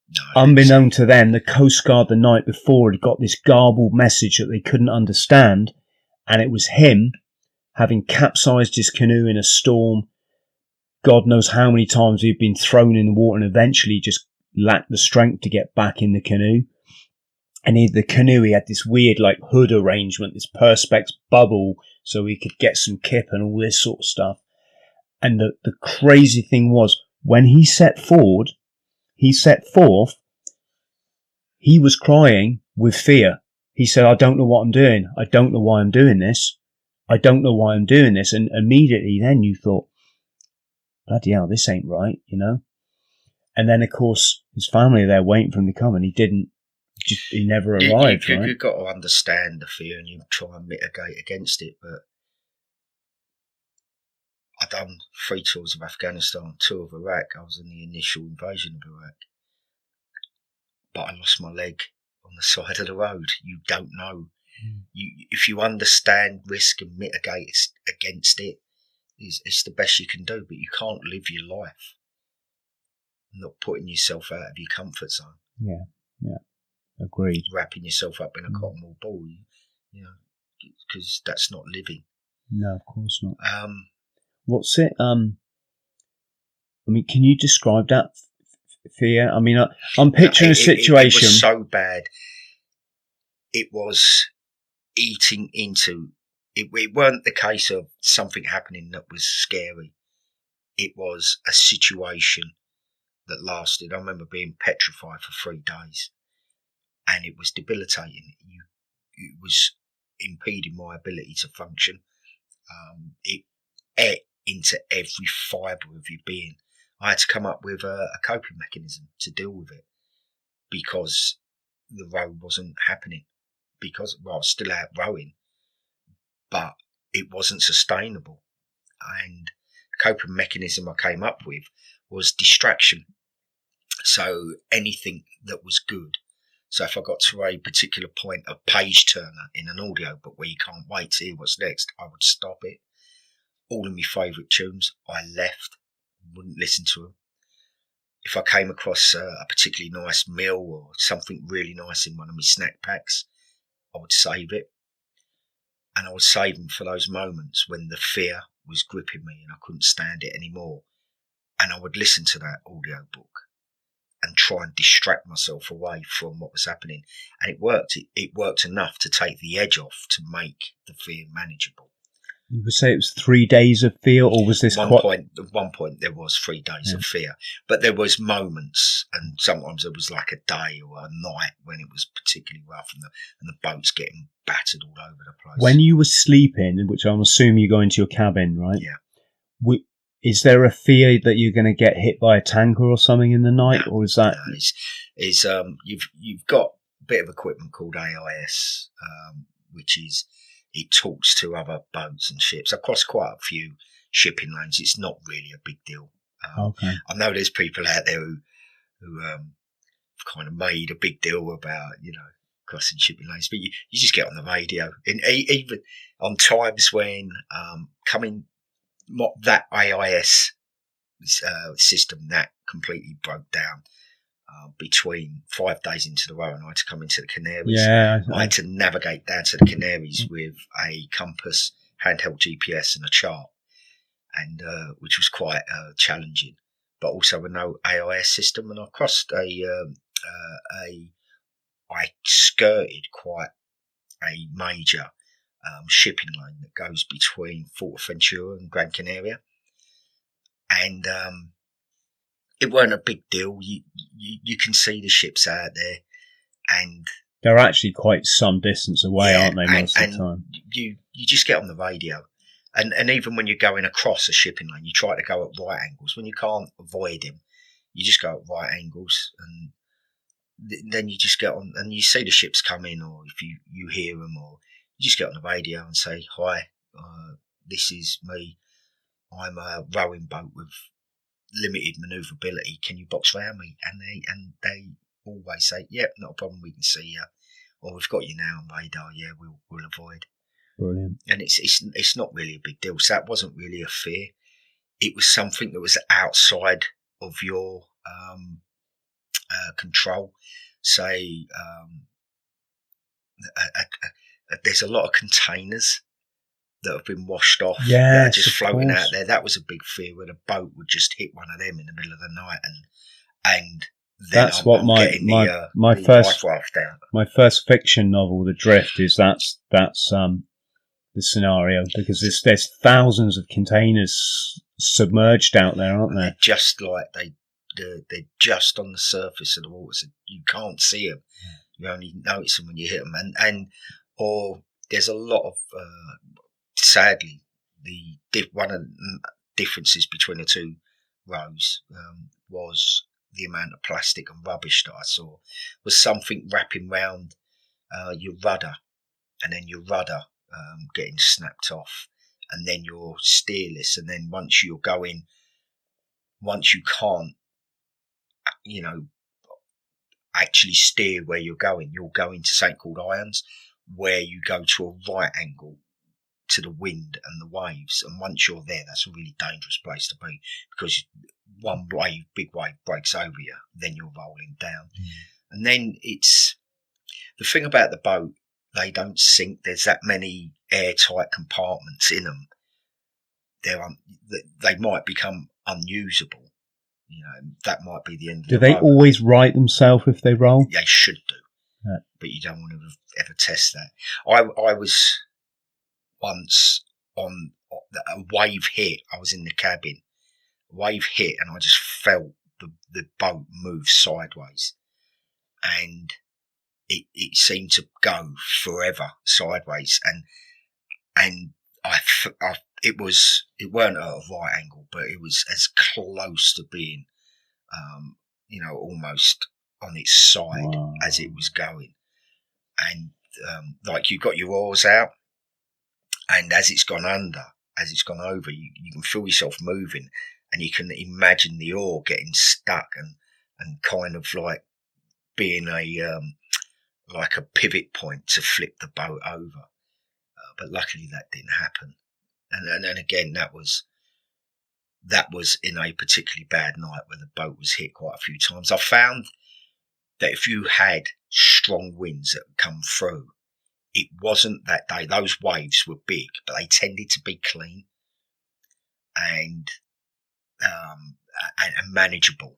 No, unbeknown to them, the Coast Guard the night before had got this garbled message that they couldn't understand, and it was him having capsized his canoe in a storm. God knows how many times he'd been thrown in the water and eventually just lacked the strength to get back in the canoe. And the canoe, he had this weird hood arrangement, this perspex bubble, so he could get some kip and all this sort of stuff. And the crazy thing was, when he set forth, he was crying with fear. He said, I don't know what I'm doing. I don't know why I'm doing this. I don't know why I'm doing this. And immediately then you thought, bloody hell, this ain't right, And then, of course, his family are there waiting for him to come, and he never arrived, right? You've got to understand the fear and you try and mitigate against it. But I've done 3 tours of Afghanistan, 2 of Iraq. I was in the initial invasion of Iraq. But I lost my leg on the side of the road. You don't know. If you understand risk and mitigate against it, it's the best you can do. But you can't live your life not putting yourself out of your comfort zone. Yeah. Agreed. Wrapping yourself up in a cotton wool ball, because that's not living. No, of course not. What's it? Can you describe that fear? I'm picturing a situation. It was so bad. It was eating into. It weren't the case of something happening that was scary. It was a situation that lasted. I remember being petrified for 3 days. And it was debilitating. It was impeding my ability to function. It ate into every fibre of your being. I had to come up with a coping mechanism to deal with it because the row wasn't happening. I was still out rowing, but it wasn't sustainable. And the coping mechanism I came up with was distraction. So anything that was good. So if I got to a particular point, a page turner in an audio book where you can't wait to hear what's next, I would stop it. All of my favourite tunes, I left, wouldn't listen to them. If I came across a particularly nice meal or something really nice in one of my snack packs, I would save it. And I would save them for those moments when the fear was gripping me and I couldn't stand it anymore. And I would listen to that audio book and try and distract myself away from what was happening. And it worked. It worked enough to take the edge off to make the fear manageable. You would say it was 3 days of fear, or was this At one point there was 3 days of fear, but there was moments, and sometimes there was like a day or a night when it was particularly rough, and the boat's getting battered all over the place. When you were sleeping, which I'm assuming you go into your cabin, right? Yeah. Is there a fear that you're going to get hit by a tanker or something in the night, or is that? No, you've got a bit of equipment called AIS, which is. It talks to other boats and ships across quite a few shipping lanes. It's not really a big deal. Okay. I know there's people out there who kind of made a big deal about, crossing shipping lanes, but you just get on the radio. And even on times when that AIS system that completely broke down. Between 5 days into the row, and I had to come into the Canaries. Yeah, I had to navigate down to the Canaries with a compass, handheld GPS, and a chart, and which was quite challenging. But also with no AIS system, and I crossed I skirted quite a major shipping lane that goes between Fuerteventura and Gran Canaria, and it weren't a big deal. You can see the ships out there, and they're actually quite some distance away, aren't they? Most of the time, you just get on the radio, and even when you're going across a shipping lane, you try to go at right angles. When you can't avoid him, you just go at right angles, and then you just get on, and you see the ships come in, or if you hear them, or you just get on the radio and say, "Hi, this is me. I'm a rowing boat with limited manoeuvrability. Can you box round me?" And they always say, "Yep, not a problem. We can see you," or "We've got you now on radar. Yeah, we'll avoid." Brilliant. And it's not really a big deal. So that wasn't really a fear. It was something that was outside of your control. Say, there's a lot of containers that have been washed off, that are just floating out there. That was a big fear, where the boat would just hit one of them in the middle of the night, and then that's what my first fiction novel, The Drift, is. That's the scenario, because there's thousands of containers submerged out there, aren't there? They're just like they're just on the surface of the water, so you can't see them. You only notice them when you hit them, or there's a lot of sadly, one of the differences between the two rows was the amount of plastic and rubbish that I saw. Was something wrapping round your rudder, and then your rudder getting snapped off, and then you're steerless, and then once you can't, actually steer where you're going to something called irons, where you go to a right angle to the wind and the waves, and once you're there, that's a really dangerous place to be, because one big wave breaks over you, then you're rolling down. And then it's the thing about the boat, they don't sink. There's that many airtight compartments in them. They might become unusable. That might be the end of the boat. Do they always right themselves if they roll? They should do. Yeah. But you don't want to ever test that. I was once on a wave hit. I was in the cabin. A wave hit, and I just felt the boat move sideways, and it seemed to go forever sideways, and it weren't at a right angle, but it was as close to being almost on its side as it was going. And like you got your oars out, and as it's gone over, you can feel yourself moving, and you can imagine the oar getting stuck and kind of like being like a pivot point to flip the boat over. But luckily that didn't happen. And again, that was in a particularly bad night where the boat was hit quite a few times. I found that if you had strong winds that would come through, it wasn't that day. Those waves were big, but they tended to be clean and manageable.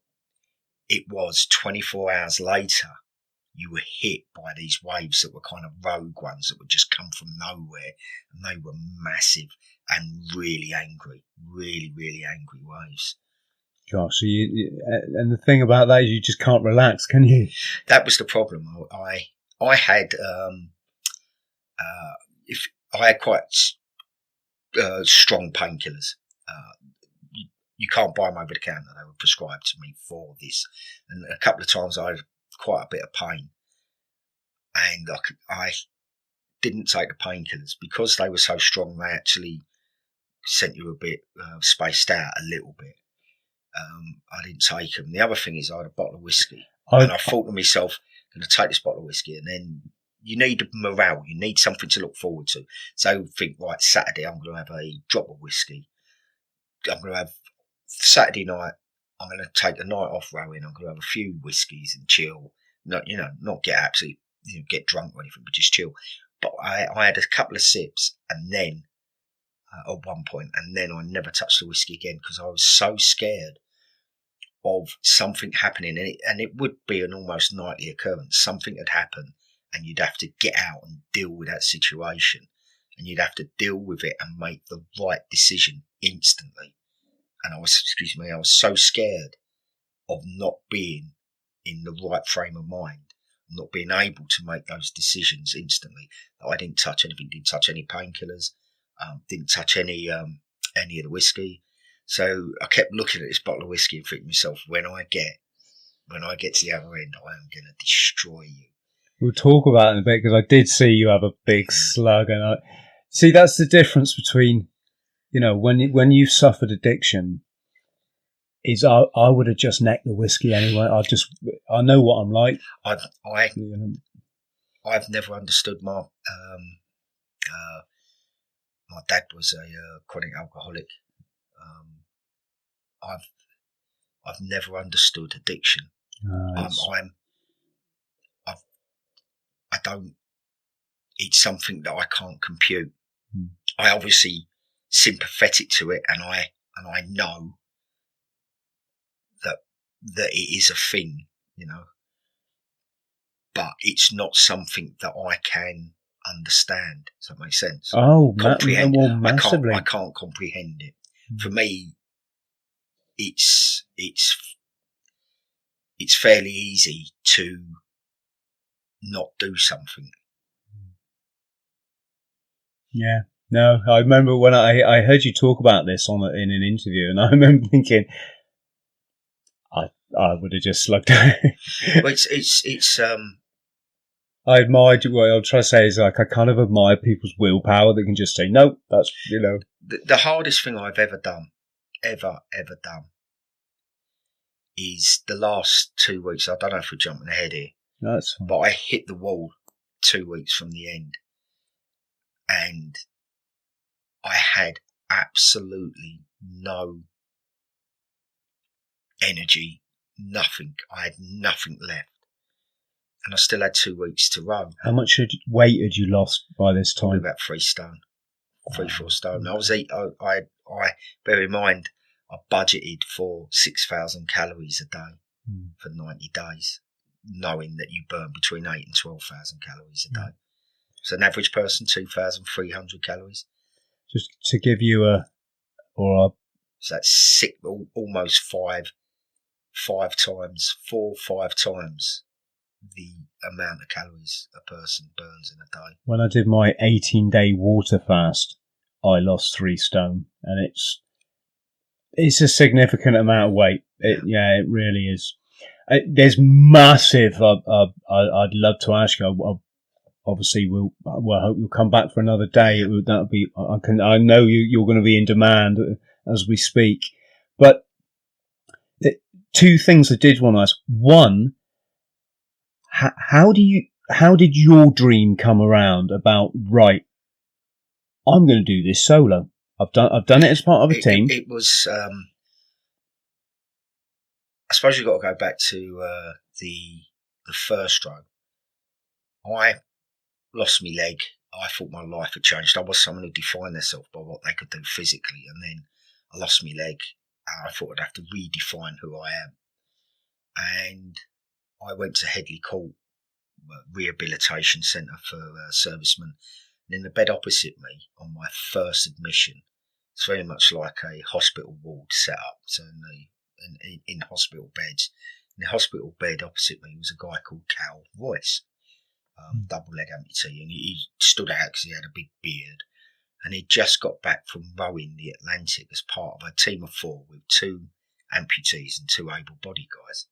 It was 24 hours later, you were hit by these waves that were kind of rogue ones that would just come from nowhere, and they were massive and really angry, really, really angry waves. Gosh, and the thing about that is you just can't relax, can you? That was the problem. I had quite strong painkillers. You can't buy them over the counter. They were prescribed to me for this, and a couple of times I had quite a bit of pain, and I didn't take the painkillers because they were so strong. They actually sent you a bit spaced out a little bit. I didn't take them. The other thing is I had a bottle of whiskey, and I thought to myself, I'm going to take this bottle of whiskey, and then you need morale. You need something to look forward to. So think, right, Saturday I'm going to have a drop of whiskey. I'm going to have Saturday night. I'm going to take the night off rowing. I'm going to have a few whiskies and chill. Not get absolutely get drunk or anything, but just chill. But I had a couple of sips, and then at one point, and then I never touched the whiskey again because I was so scared of something happening, and it would be an almost nightly occurrence. Something had happened, and you'd have to get out and deal with that situation, and you'd have to deal with it and make the right decision instantly. And I was so scared of not being in the right frame of mind, not being able to make those decisions instantly, that I didn't touch anything, didn't touch any painkillers, didn't touch any of the whiskey. So I kept looking at this bottle of whiskey and thinking to myself, when I get to the other end, I am going to destroy you. We'll talk about it in a bit, because I did see you have a big slug, and see that's the difference between, when you've suffered addiction, is I would have just necked the whiskey anyway. I know what I'm like. I've never understood my my dad was a chronic alcoholic. I've never understood addiction. I don't. It's something that I can't compute. I obviously sympathetic to it, and I know that it is a thing, you know. But it's not something that I can understand. Does that make sense? Oh, comprehend. Massively. I can't comprehend it. For me, it's fairly easy to not do something. Yeah. No, I remember when I heard you talk about this in an interview, and I remember thinking, I would have just slugged it. Well, it's I admired you. What I'll try to say is, like, I kind of admire people's willpower that can just say, no, that's, you know. The hardest thing I've ever done, is the last 2 weeks. I don't know if we're jumping ahead here. No, that's fine. But I hit the wall 2 weeks from the end. And I had absolutely no energy, nothing. I had nothing left. And I still had 2 weeks to run. How much weight had you lost by this time? Probably about 3 stone, 3-4 stone. I bear in mind, I budgeted for 6,000 calories a day for 90 days, knowing that you burn between 8 and 12,000 calories a day. So an average person, 2,300 calories. Just to give you so that's almost 5 times the amount of calories a person burns in a day. When I did my 18-day water fast, I lost 3 stone, and it's a significant amount of weight. It really is. There's massive. I'd love to ask you. Obviously, we'll hope you'll come back for another day. That'll be. I know you're going to be in demand as we speak. But 2 things I did want to ask. One, how did your dream come around about, right, I'm going to do this solo? I've done it as part of a team. It was. I suppose you've got to go back to the first row. I lost my leg. I thought my life had changed. I was someone who defined themselves by what they could do physically, and then I lost my leg, and I thought I'd have to redefine who I am. And I went to Headley Court Rehabilitation Centre for servicemen, and in the bed opposite me, on my first admission, it's very much like a hospital ward set up. So in hospital beds, in the hospital bed opposite me was a guy called Cal Royce. Double leg amputee, and he stood out because he had a big beard, and he'd just got back from rowing the Atlantic as part of a team of 4 with 2 amputees and 2 able-bodied guys.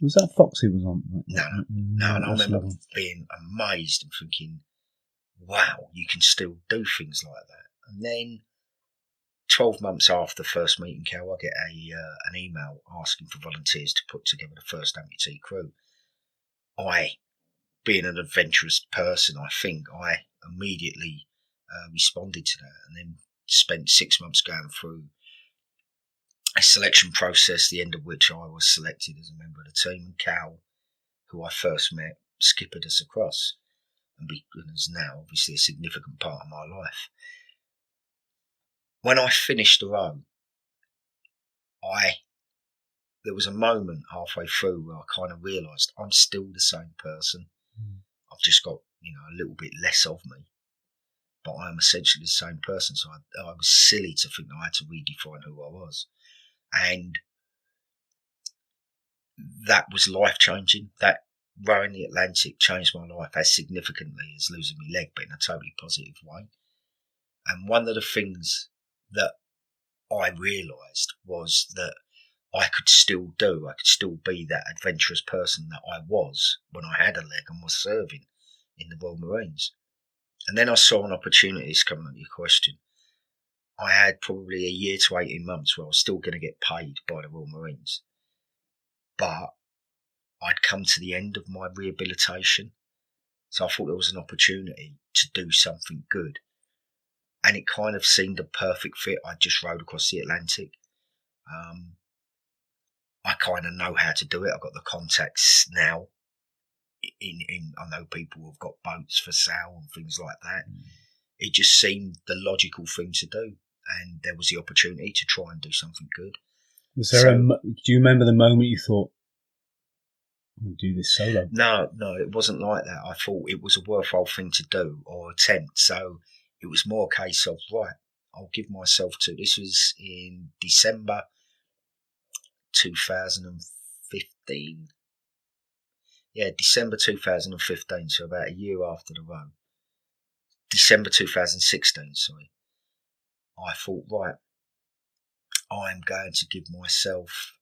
Was that Foxy was on? No, and I remember being amazed and thinking, wow, you can still do things like that. And then 12 months after the first meeting, Cal, I get an email asking for volunteers to put together the first amputee crew. Being an adventurous person, I think I immediately responded to that, and then spent 6 months going through a selection process, the end of which I was selected as a member of the team. And Cal, who I first met, skippered us across, and is now obviously a significant part of my life. When I finished the row, there was a moment halfway through where I kind of realised I'm still the same person. I've just got, a little bit less of me, but I'm essentially the same person. So I was silly to think I had to redefine who I was. And that was life-changing. That rowing the Atlantic changed my life as significantly as losing my leg, but in a totally positive way. And one of the things that I realised was that I could still be that adventurous person that I was when I had a leg and was serving in the Royal Marines. And then I saw an opportunity, to come to your question. I had probably a year to 18 months where I was still going to get paid by the Royal Marines. But I'd come to the end of my rehabilitation. So I thought there was an opportunity to do something good. And it kind of seemed a perfect fit. I just rode across the Atlantic. I kind of know how to do it. I've got the contacts now. I know people who've got boats for sale and things like that. It just seemed the logical thing to do. And there was the opportunity to try and do something good. Was there do you remember the moment you thought, I'm going to do this solo? No, it wasn't like that. I thought it was a worthwhile thing to do or attempt. So it was more a case of, right, I'll give myself to, this was in December 2015. Yeah, December 2015, so about a year after the run. December 2016, sorry. I thought, right, I'm going to give myself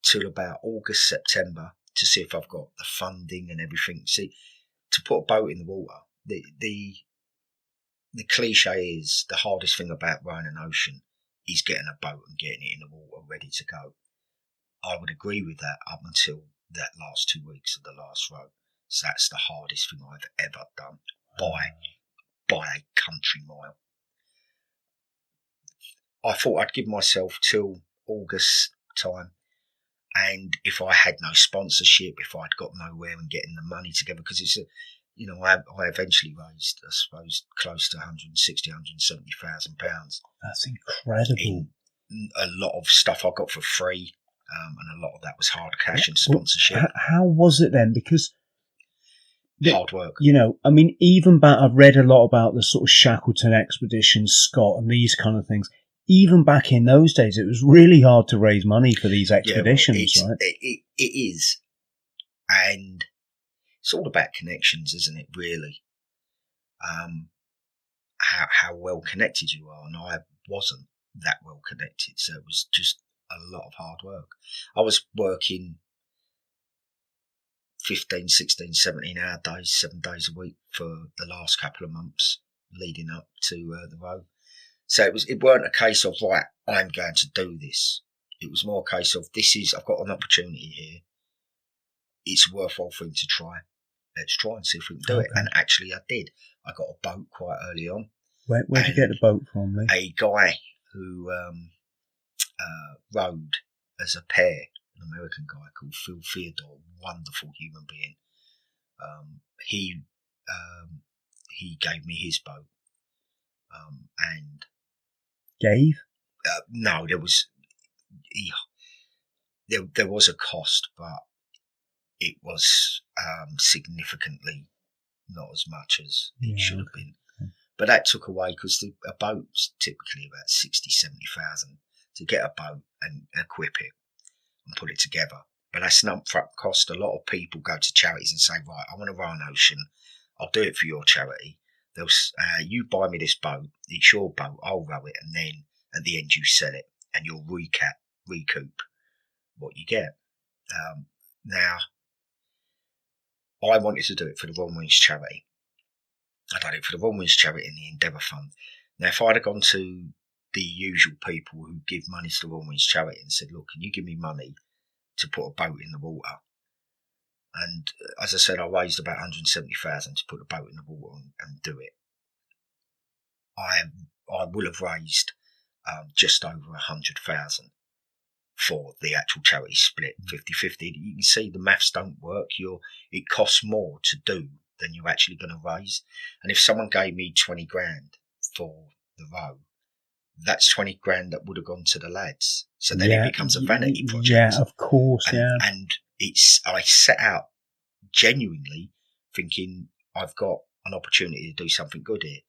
till about August, September to see if I've got the funding and everything. See, to put a boat in the water, the cliche is the hardest thing about rowing an ocean is getting a boat and getting it in the water ready to go. I would agree with that up until that last 2 weeks of the last row. So that's the hardest thing I've ever done by a country mile. I thought I'd give myself till August time. And if I had no sponsorship, if I'd got nowhere and getting the money together, because it's I eventually raised, I suppose, close to 160, 170,000 pounds. That's incredible. In a lot of stuff I got for free, and a lot of that was hard cash and sponsorship. How was it then? Because hard work. I mean, even back, I've read a lot about the sort of Shackleton expeditions, Scott, and these kind of things. Even back in those days, it was really hard to raise money for these expeditions, right? It is. And it's all about connections, isn't it, really? How well connected you are. And I wasn't that well connected, so it was just a lot of hard work. I was working 15, 16, 17-hour days, 7 days a week for the last couple of months leading up to the row. So it weren't a case of, right, I'm going to do this. It was more a case of, I've got an opportunity here. It's a worthwhile thing to try. Let's try and see if we can do it. And actually I did. I got a boat quite early on. Where'd you get the boat from, Lee? A guy who rowed as a pair, an American guy called Phil Theodore, wonderful human being. He gave me his boat. And gave? No, there was a cost, but it was significantly not as much as it should have been. Okay. But that took away, because a boat's typically about 60, 70,000 to get a boat and equip it and put it together. But that's an upfront cost. A lot of people go to charities and say, right, I want to row an ocean. I'll do it for your charity. You buy me this boat, it's your boat, I'll row it, and then at the end you sell it and you'll recoup what you get. Now, I wanted to do it for the Royal Marines charity. I done it for the Royal Marines charity in the Endeavour Fund. Now, if I'd have gone to the usual people who give money to the Royal Marines charity and said, look, can you give me money to put a boat in the water? And as I said, I raised about 170,000 to put a boat in the water and do it. I will have raised just over 100,000 for the actual charity split, 50-50. You can see the maths don't work. It costs more to do than you're actually going to raise. And if someone gave me 20 grand for the row, that's 20 grand that would have gone to the lads. So then it becomes a vanity project. Yeah, of course, And I set out genuinely thinking I've got an opportunity to do something good here.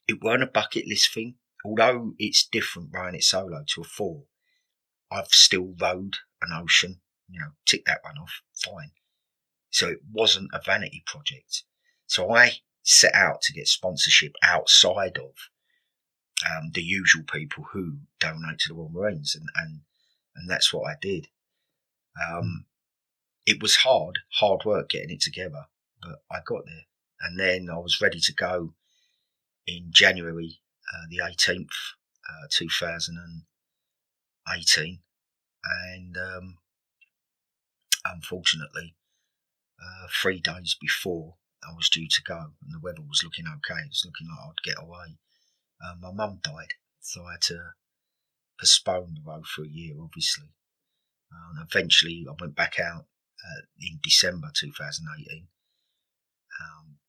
It weren't a bucket list thing. Although it's different rowing it solo to a four, I've still rowed an ocean, tick that one off, fine. So it wasn't a vanity project. So I set out to get sponsorship outside of the usual people who donate to the Royal Marines, and that's what I did. It was hard work getting it together, but I got there. And then I was ready to go in January the 18th, 2018, and unfortunately, 3 days before I was due to go, and the weather was looking okay, it was looking like I'd get away, my mum died, so I had to postpone the road for a year, obviously. And eventually I went back out in December 2018.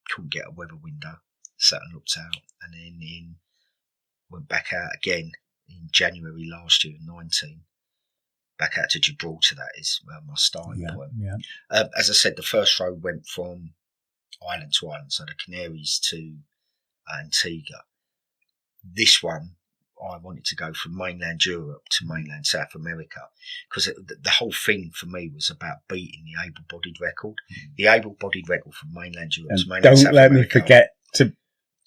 Couldn't get a weather window, sat and looked out, and then went back out again in January last year, 19. Back out to Gibraltar, that is my starting point. Yeah. As I said, the first road went from island to island, so the Canaries to Antigua. This one, I wanted to go from mainland Europe to mainland South America, because the whole thing for me was about beating the able-bodied record. The able-bodied record from mainland Europe to mainland South America. Don't let me forget to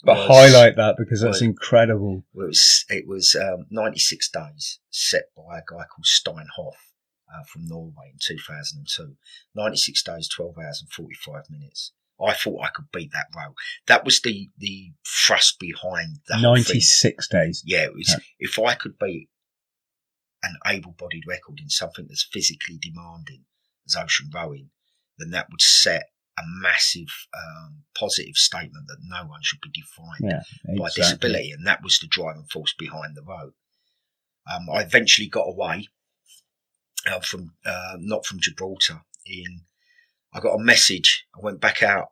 highlight that, because that's incredible. It was 96 days set by a guy called Steinhoff from Norway in 2002. 96 days, 12 hours and 45 minutes. I thought I could beat that road. That was the thrust behind the whole 96 thing. days. Yeah, it was. Yeah. If I could beat an able-bodied record in something that's physically demanding as ocean rowing, then that would set a massive positive statement that no one should be defined by disability, and that was the driving force behind the road. I eventually got away from not from Gibraltar. I got a message. I went back out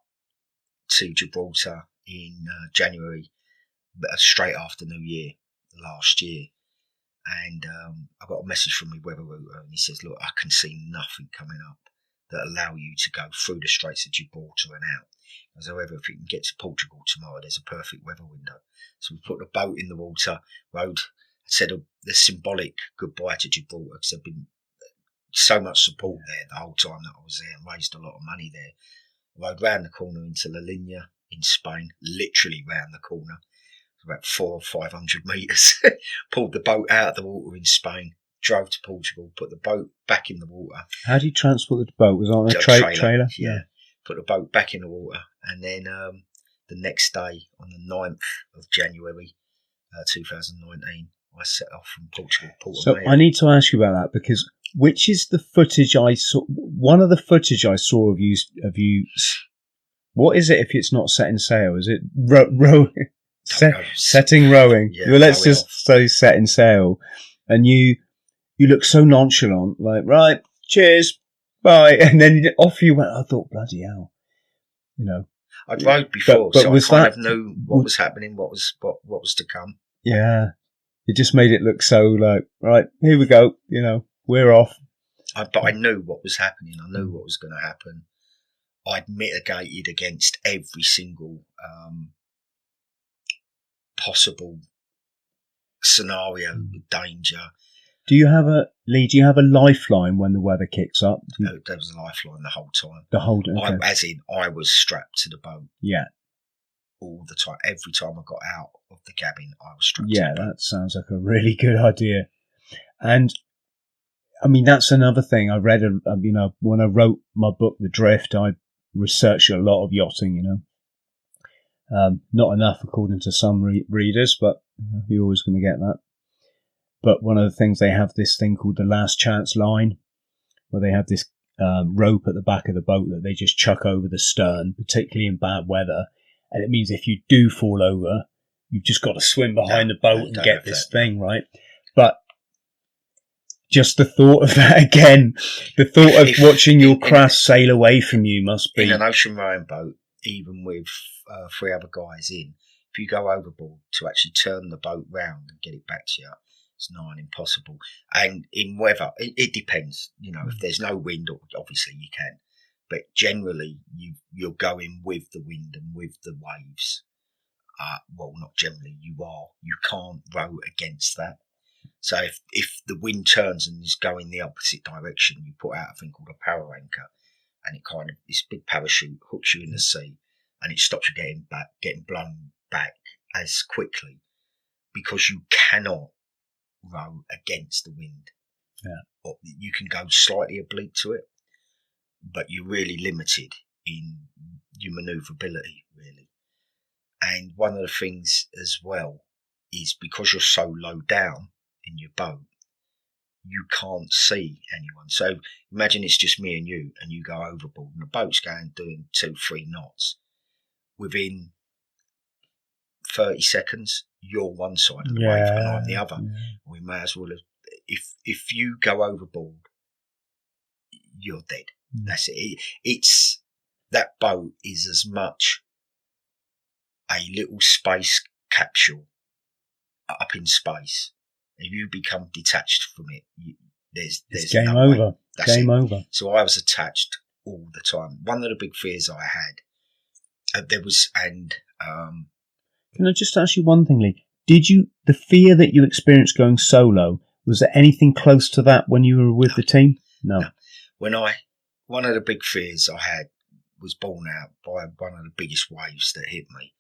to Gibraltar in January, straight after New Year last year, and I got a message from my weather router, and he says, "Look, I can see nothing coming up that allow you to go through the Straits of Gibraltar and out. As however, if you can get to Portugal tomorrow, there's a perfect weather window." So we put the boat in the water, said the symbolic goodbye to Gibraltar, because there'd been so much support there the whole time that I was there, and raised a lot of money there. I rode round the corner into La Linea in Spain, literally round the corner, about 400 or 500 metres. Pulled the boat out of the water in Spain, drove to Portugal, put the boat back in the water. How do you transport the boat? Was it on a trailer? Yeah. Put the boat back in the water, and then the next day, on the 9th of January 2019, I set off from Portugal. So I need to ask you about that, because which is the footage I saw? One of the footage I saw of you. What is it if it's not setting sail? Is it rowing? Setting rowing. Yeah, well, let's just say setting sail. And you look so nonchalant, like, right, cheers, bye, and then off you went. I thought, bloody hell, I'd rowed before, but so I kind of knew what was happening, what was to come. Yeah, it just made it look so like, right, here we go, we're off. But I knew what was happening. I knew what was going to happen. I'd mitigated against every single possible scenario, danger. Do you have a lifeline when the weather kicks up? No, there was a lifeline the whole time. Okay. I was strapped to the boat. Yeah. All the time. Every time I got out of the cabin, I was strapped to the boat. Yeah, that sounds like a really good idea. And I mean, that's another thing I read. When I wrote my book, The Drift, I researched a lot of yachting. Not enough, according to some readers, but you're always going to get that. But one of the things, they have this thing called the last chance line, where they have this rope at the back of the boat that they just chuck over the stern, particularly in bad weather. And it means if you do fall over, you've just got to swim behind the boat and get this thing, right? But just the thought of that again, the thought of watching your craft sail away from you must be... In an ocean rowing boat, even with 3 other guys in, if you go overboard to actually turn the boat round and get it back to you, it's nigh impossible. And in weather, it depends. If there's no wind, obviously you can. But generally, you're going with the wind and with the waves. Well, not generally, you are. You can't row against that. So if the wind turns and is going the opposite direction, you put out a thing called a power anchor, and this big parachute hooks you in the sea, and it stops you getting blown back as quickly, because you cannot row against the wind. Yeah. Or you can go slightly oblique to it, but you're really limited in your manoeuvrability, really. And one of the things as well is because you're so low down in your boat, you can't see anyone. So imagine it's just me and you go overboard and the boat's doing 2-3 knots. Within 30 seconds, you're one side of the wave and I'm the other. Yeah. We may as well have, if you go overboard, you're dead. That's it. It's that boat is as much a little space capsule up in space. If you become detached from it, there's game no over. Way. That's game it. over. So I was attached all the time. One of the big fears I had, can I just ask you one thing, Lee? The fear that you experienced going solo, was there anything close to that when you were with the team? No. One of the big fears I had was borne out by one of the biggest waves that hit me.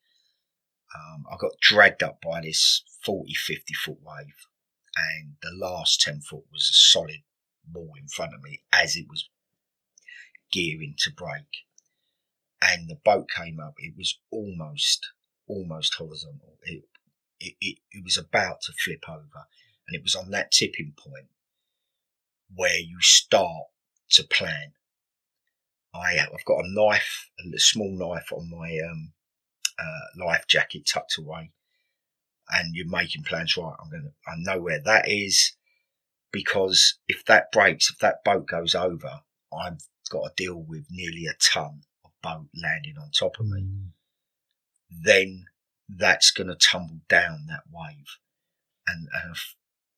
I got dragged up by this 40, 50 foot wave, and the last 10 foot was a solid wall in front of me as it was gearing to break. And the boat came up. It was almost horizontal. It was about to flip over, and it was on that tipping point where you start to plan. I've got a knife, a small knife on my life jacket tucked away, and you're making plans. Right, I know where that is, because if that breaks, if that boat goes over, I've got to deal with nearly a ton of boat landing on top of me. Then that's going to tumble down that wave, and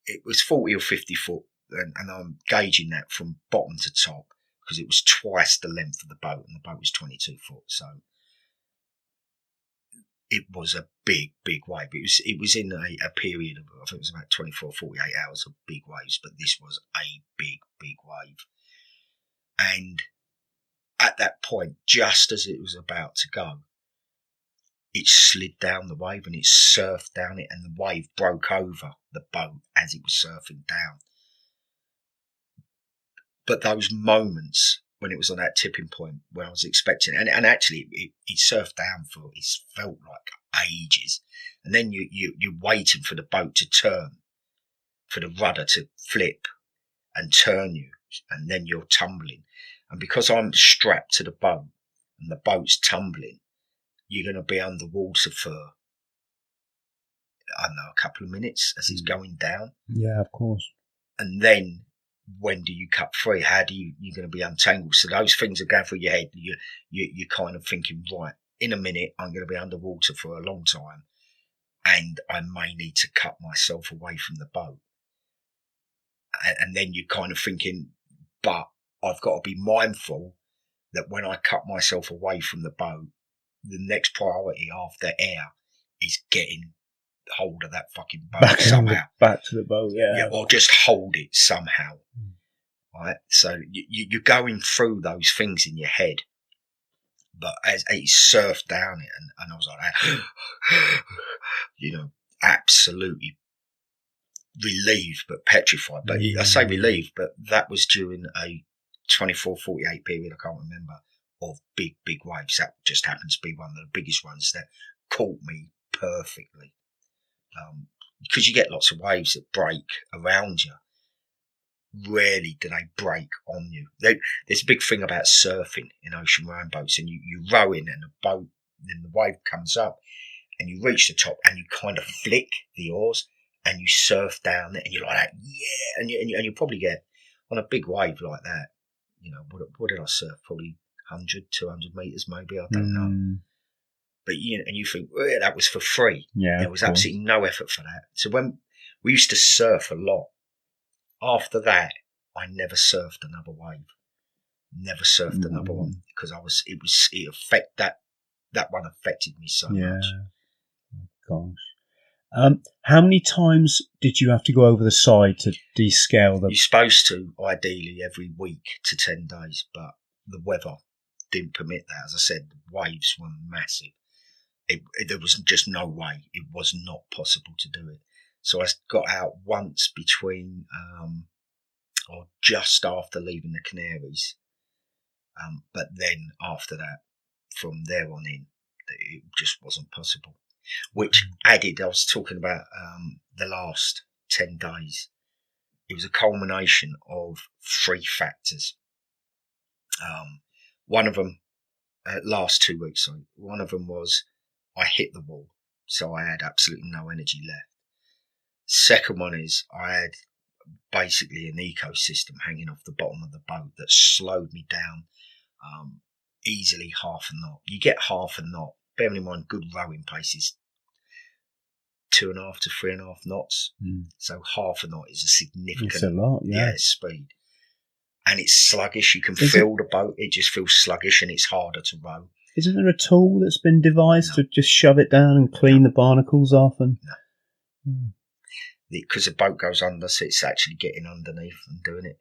it was 40 or 50 foot, and I'm gauging that from bottom to top, because it was twice the length of the boat, and the boat was 22 foot. So it was a big wave. It was in a period of, I think it was about 24, 48 hours of big waves, but this was a big wave. And at that point, just as it was about to go, it slid down the wave and it surfed down it, and the wave broke over the boat as it was surfing down. But those moments when it was on that tipping point where I was expecting, and actually it surfed down for, it felt like ages. And then you're waiting for the boat to turn, for the rudder to flip and turn you, and then you're tumbling. And because I'm strapped to the boat and the boat's tumbling, you're going to be underwater for, I don't know, a couple of minutes as it's going down. Yeah, of course. And then when do you cut free? How do you're going to be untangled? So those things are going through your head. You're kind of thinking, right, in a minute, I'm going to be underwater for a long time, and I may need to cut myself away from the boat. And then you're kind of thinking, but I've got to be mindful that when I cut myself away from the boat, the next priority after air is getting hold of that fucking boat somehow. Back to the boat, yeah. Or just hold it somehow. Right? So you're going through those things in your head. But as it surfed down it, and I was like that, absolutely relieved but petrified. But I say relieved, but that was during a 24, 48 period, I can't remember, of big waves. That just happened to be one of the biggest ones that caught me perfectly. Because you get lots of waves that break around you. Rarely do they break on you. There's a big thing about surfing in ocean rowing boats, and you row in, and then the wave comes up, and you reach the top, and you kind of flick the oars, and you surf down it, and you're like that, yeah, and you probably get on a big wave like that. What did I surf? Probably 100, 200 meters, maybe. I don't know. But and you think, well, that was for free. Yeah, there was absolutely no effort for that. So when we used to surf a lot, after that, I never surfed another wave. Never surfed another one, because that one affected me so much. Oh my gosh. How many times did you have to go over the side to descale them? You're supposed to, ideally, every week to 10 days, but the weather didn't permit that. As I said, the waves were massive. There was just no way. It was not possible to do it. So I got out once between, or just after leaving the Canaries. But then after that, from there on in, it just wasn't possible. which added, I was talking about the last 10 days. It was a culmination of 3 factors. One of them, last 2 weeks, sorry, one of them was I hit the wall, so I had absolutely no energy left. Second one is I had basically an ecosystem hanging off the bottom of the boat that slowed me down easily half a knot. You get half a knot, bearing in mind good rowing pace is 2.5 to 3.5 knots. So half a knot is a significant. It's a lot, yeah. Speed. And it's sluggish. You can feel the boat. It just feels sluggish and it's harder to row. Isn't there a tool that's been devised to just shove it down and clean the barnacles off? And because the boat goes under, so it's actually getting underneath and doing it.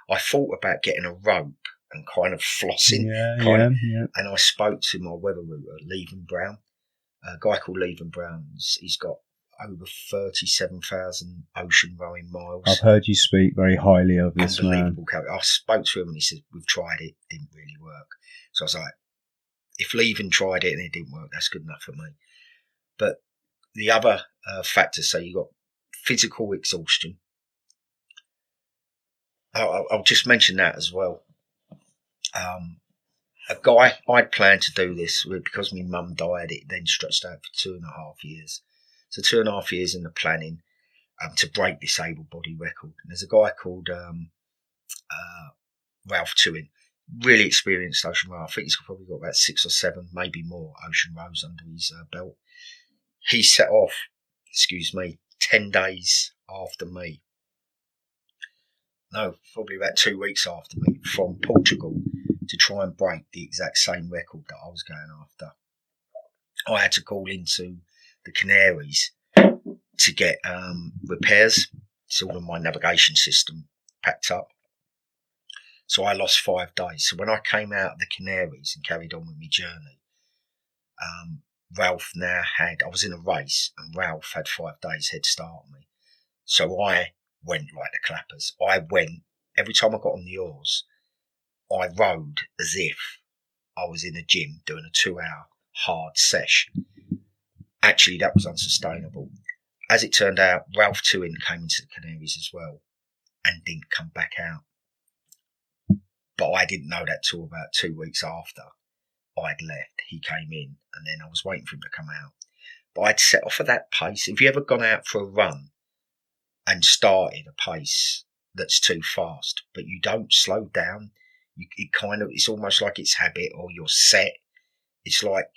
I thought about getting a rope and kind of flossing. And I spoke to my weather router, Leven Brown, a guy called Leven Brown. He's got over 37,000 ocean rowing miles. I've heard you speak very highly of this man. I spoke to him and he said, we've tried it, didn't really work. So I was like, if Leven tried it and it didn't work, that's good enough for me. But the other factors, so you've got physical exhaustion. I'll just mention that as well. A guy, I'd planned to do this because my mum died, it then stretched out for 2.5 years. So 2.5 years in the planning to break this able-body record. And there's a guy called Ralph Tuin, really experienced ocean rower. I think he's probably got about 6 or 7, maybe more ocean rows under his belt. He set off, 10 days after me. No, probably about 2 weeks after me, from Portugal to try and break the exact same record that I was going after. I had to call into the Canaries to get repairs. It's all on my navigation system packed up. So I lost 5 days. So when I came out of the Canaries and carried on with my journey, Ralph I was in a race and Ralph had 5 days head start on me. So I went like the clappers. Every time I got on the oars, I rowed as if I was in a gym doing a 2-hour hard sesh. Actually, that was unsustainable. As it turned out, Ralph Tuin came into the Canaries as well and didn't come back out. But I didn't know that till about 2 weeks after I'd left. He came in and then I was waiting for him to come out. But I'd set off at that pace. Have you ever gone out for a run and started a pace that's too fast, but you don't slow down? It's almost like it's habit or you're set. It's like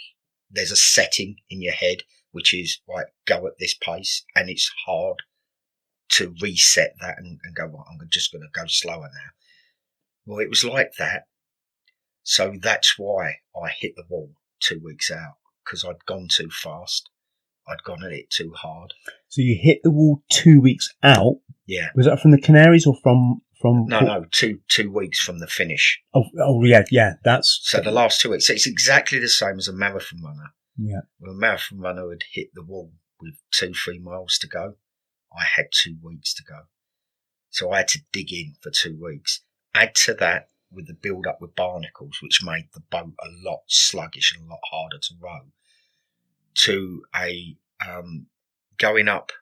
there's a setting in your head, which is like, go at this pace, and it's hard to reset that and go, right, I'm just going to go slower now. Well, it was like that. So that's why I hit the wall 2 weeks out, because I'd gone too fast. I'd gone at it too hard. So you hit the wall 2 weeks out? Yeah. Was that from the Canaries or from? No, 2 weeks from the finish. Oh, yeah. That's so the last 2 weeks. So it's exactly the same as a marathon runner. Yeah. Well, a marathon runner had hit the wall with 2-3 miles to go. I had 2 weeks to go, so I had to dig in for 2 weeks. Add to that with the build up with barnacles, which made the boat a lot sluggish and a lot harder to row. To a going up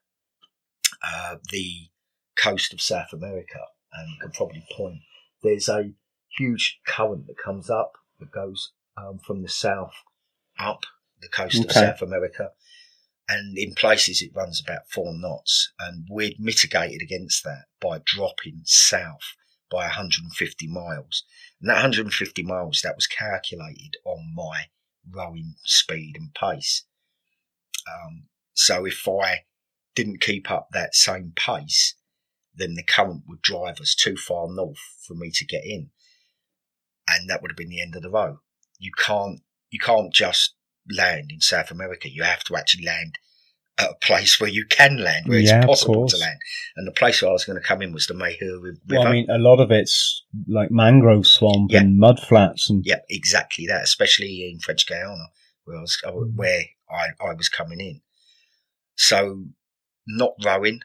the coast of South America. And you can probably point. There's a huge current that comes up that goes from the south up the coast of South America. And in places it runs about 4 knots. And we'd mitigated against that by dropping south by 150 miles. And that 150 miles, that was calculated on my rowing speed and pace. So if I didn't keep up that same pace, then the current would drive us too far north for me to get in. And that would have been the end of the row. You can't just land in South America. You have to actually land at a place where you can land, where it's possible to land. And the place where I was going to come in was the Memoir River. Well, I mean, a lot of it's like mangrove swamp and mud flats. And yeah, exactly that, especially in French Guiana, where I was coming in. So not rowing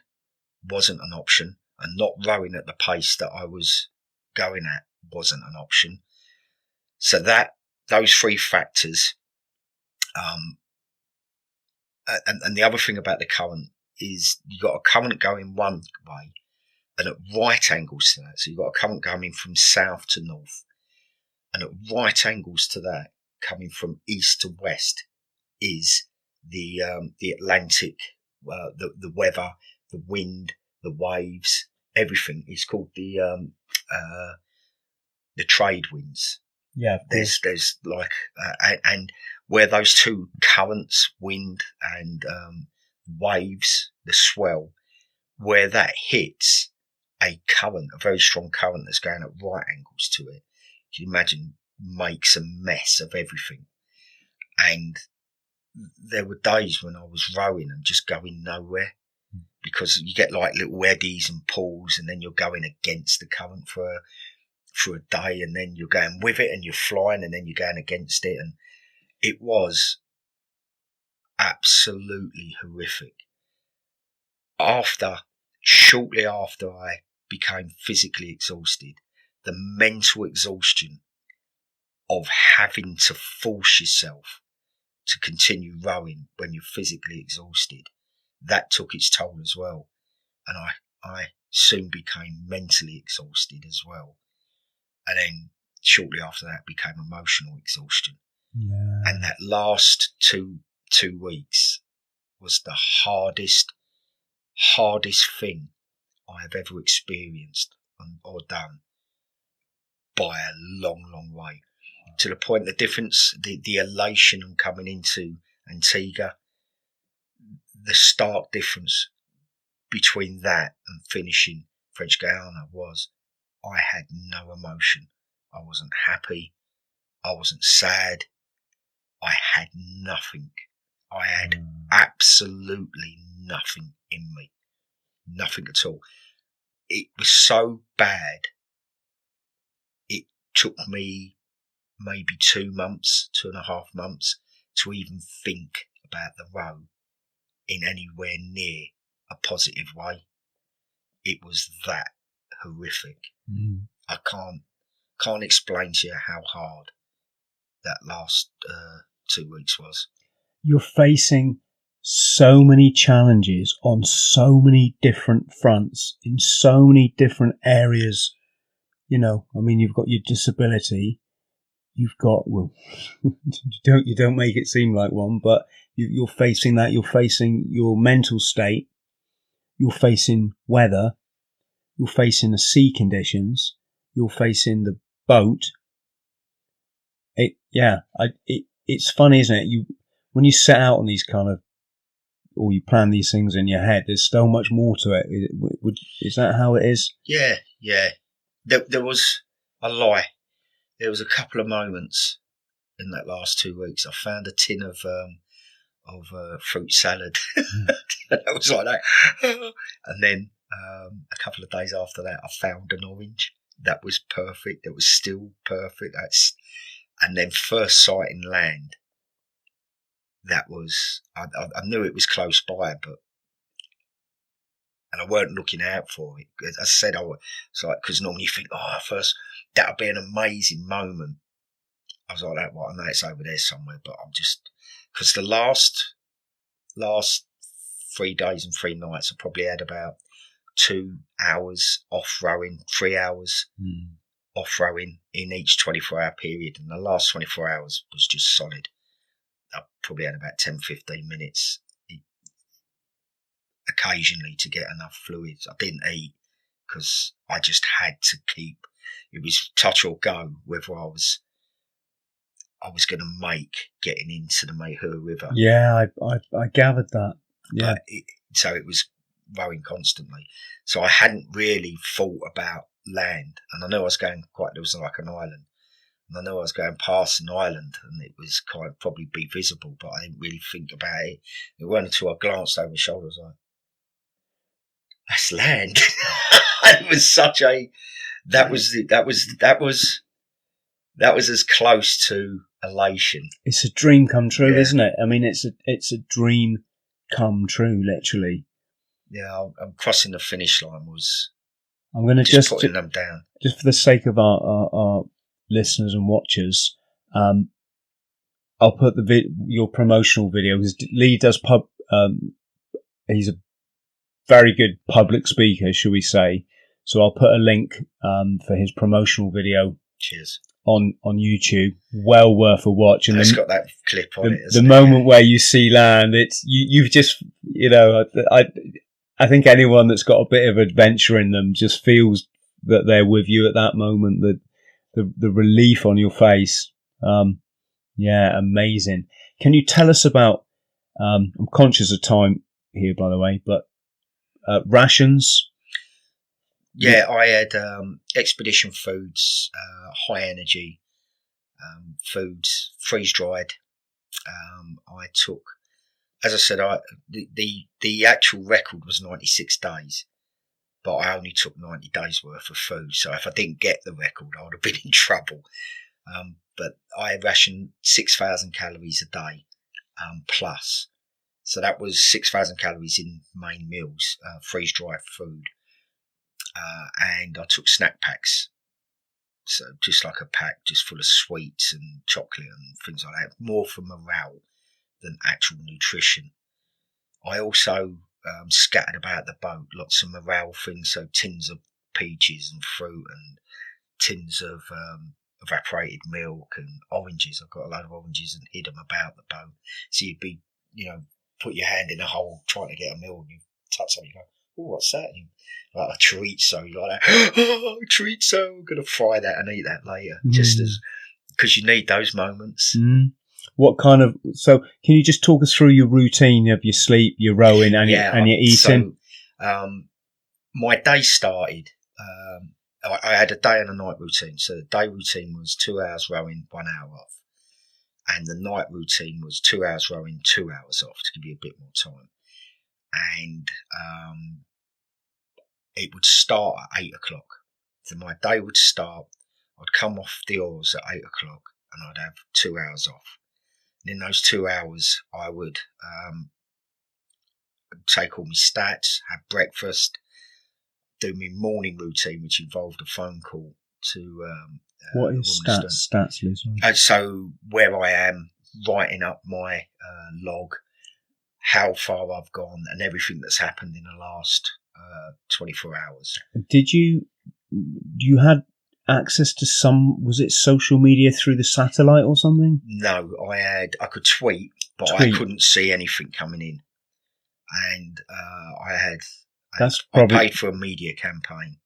wasn't an option, and not rowing at the pace that I was going at wasn't an option. So those 3 factors and the other thing about the current is you've got a current going one way and at right angles to that. So you've got a current coming from south to north, and at right angles to that, coming from east to west, is the Atlantic, the weather, the wind, the waves, everything. It's called the trade winds. Yeah, there's like and where those two currents, wind and waves, the swell, where that hits a current, a very strong current that's going at right angles to it, you can imagine makes a mess of everything. And there were days when I was rowing and just going nowhere, because you get like little eddies and pulls, and then you're going against the current for a day, and then you're going with it and you're flying, and then you're going against it. And it was absolutely horrific. Shortly after I became physically exhausted, the mental exhaustion of having to force yourself to continue rowing when you're physically exhausted, that took its toll as well. And I soon became mentally exhausted as well. And then shortly after that became emotional exhaustion. Yeah. And that last two weeks was the hardest thing I have ever experienced or done by a long, long way. To the point, the difference, the elation of coming into Antigua, the stark difference between that and finishing French Guiana was I had no emotion. I wasn't happy. I wasn't sad. I had nothing. I had absolutely nothing in me. Nothing at all. It was so bad. It took me maybe 2.5 months to even think about the row in anywhere near a positive way. It was that horrific. I can't explain to you how hard that last 2 weeks was. You're facing so many challenges on so many different fronts, in so many different areas. You know, I mean, you've got your disability, you've got, well, you don't make it seem like one, but you're facing that, you're facing your mental state, you're facing weather, you're facing the sea conditions, you're facing the boat. It's funny, isn't it? When you set out on these kind of, or you plan these things in your head, there's so much more to it. Is that how it is? Yeah. There was a lie. There was a couple of moments in that last 2 weeks. I found a tin of fruit salad. And I was like that. And then a couple of days after that, I found an orange. That was perfect. It was still perfect. And then first sight in land. That was, I knew it was close by, and I weren't looking out for it. As I said, because normally you think, first, that would be an amazing moment. I was like that, I know it's over there somewhere, but I'm just, because the last 3 days and 3 nights, I probably had about 2 hours off rowing, 3 hours off rowing in each 24-hour period. And the last 24 hours was just solid. I probably had about 10-15 minutes occasionally to get enough fluids. I didn't eat because I just had to keep. It was touch or go whether I was going to make getting into the Memoir River. Yeah, I gathered that. Yeah. So it was rowing constantly. So I hadn't really thought about land, and I knew I was going there was like an island. And I know I was going past an island and it was probably be visible, but I didn't really think about it. It wasn't until I glanced over my shoulder, I was like, that's land. It was such a, that was as close to elation. It's a dream come true, isn't it? I mean, it's a dream come true, literally. Yeah, I'm crossing the finish line I'm going to just putting them down. Just for the sake of our listeners and watchers, I'll put your promotional video, because Lee does he's a very good public speaker, shall we say. So I'll put a link for his promotional video. Cheers. On YouTube, well worth a watch. And it's got that clip on it. The moment where you see land, it's you've just, you know, I think anyone that's got a bit of adventure in them just feels that they're with you at that moment. The relief on your face, yeah, amazing. Can you tell us about? I'm conscious of time here, by the way, but rations. Yeah, I had expedition foods, high energy foods, freeze dried. I took, as I said, the actual record was 96 days, but I only took 90 days worth of food. So if I didn't get the record, I would have been in trouble. But I rationed 6,000 calories a day plus. So that was 6,000 calories in main meals, freeze dried food. And I took snack packs, so just like a pack just full of sweets and chocolate and things like that, more for morale than actual nutrition. I also scattered about the boat lots of morale things, so tins of peaches and fruit and tins of evaporated milk and oranges. I've got a load of oranges and hid them about the boat, so you'd be, you know, put your hand in a hole trying to get a meal and you touch something, you go, oh, what's that? And like a chorizo, you're like, oh, chorizo, I'm going to fry that and eat that later. Just as, because you need those moments. What kind of, so can you just talk us through your routine of your sleep, your rowing and, your eating? So, my day started, I had a day and a night routine. So the day routine was 2 hours rowing, 1 hour off. And the night routine was 2 hours rowing, 2 hours off to give you a bit more time. And it would start at 8 o'clock. So my day would start, I'd come off the oars at 8 o'clock and I'd have 2 hours off. And in those 2 hours, I would take all my stats, have breakfast, do my morning routine, which involved a phone call to... what is stats, Liz? So where I am, writing up my log, how far I've gone and everything that's happened in the last 24 hours. Did you had access to was it social media through the satellite or something? No, I could tweet, but I couldn't see anything coming in. And I paid for a media campaign.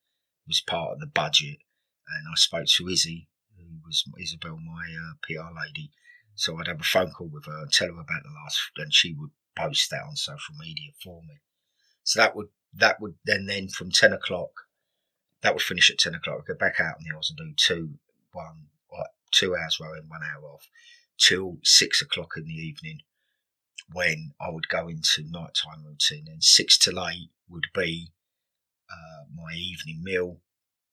It was part of the budget. And I spoke to Izzy, who was Isabel, my PR lady. So I'd have a phone call with her and tell her about the last, and she would post that on social media for me. So that would then from 10 o'clock, that would finish at 10 o'clock. I'd go back out in the hours and do 2 hours rowing, 1 hour off, till 6 o'clock in the evening, when I would go into nighttime routine. And 6 till 8 would be my evening meal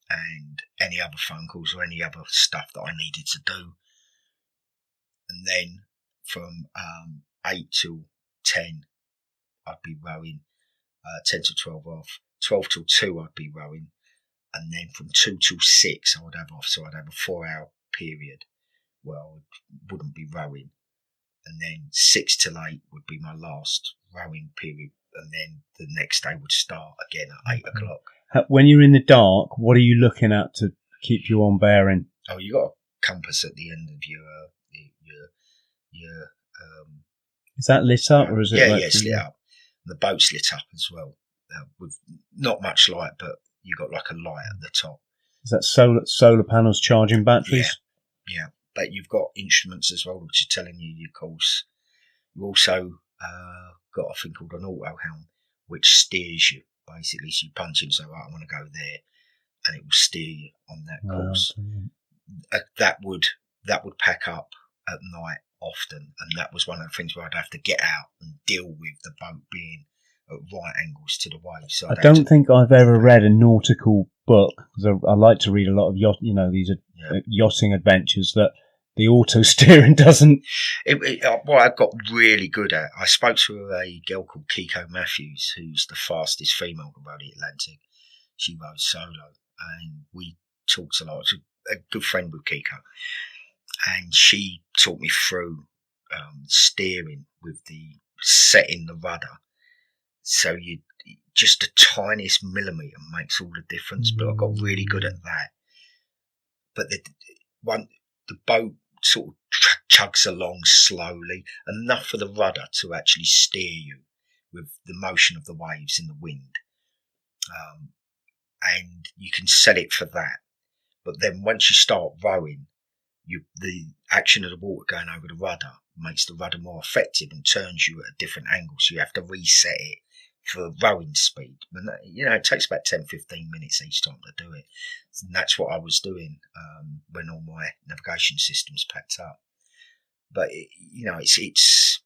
and any other phone calls or any other stuff that I needed to do. And then from 8 till 10, I'd be rowing, 10 till 12 off, 12 till 2 I'd be rowing, and then from 2 till 6 I would have off, so I'd have a 4 hour period where I wouldn't be rowing, and then 6 till 8 would be my last rowing period, and then the next day would start again at 8 o'clock. When you're in the dark, what are you looking at to keep you on bearing? Oh, you got a compass at the end of your is that lit up or is it? Yeah, it's lit up. The boat's lit up as well, with not much light, but you got like a light at the top. Is that solar panels charging batteries? Yeah. But you've got instruments as well, which are telling you your course. You've also got a thing called an auto helm, which steers you. Basically, so you punch in, so right, I want to go there, and it will steer you on that course. That would pack up at night often, and that was one of the things where I'd have to get out and deal with the boat being at right angles to the wave. So I don't think I've ever read a nautical book, because I like to read a lot of these are yachting adventures, that the auto steering doesn't. What I got really good at, I spoke to a girl called Kiko Matthews, who's the fastest female to row the Atlantic. She rode solo, and we talked a lot. She's a good friend with Kiko, and she taught me through steering with the setting the rudder. So you just the tiniest millimetre makes all the difference. But I got really good at that. But the boat sort of chugs along slowly, enough for the rudder to actually steer you with the motion of the waves and the wind. And you can set it for that. But then once you start rowing, the action of the water going over the rudder makes the rudder more effective and turns you at a different angle. So you have to reset it for rowing speed. And that, it takes about 10, 15 minutes each time to do it. And that's what I was doing when all my navigation systems packed up. But it's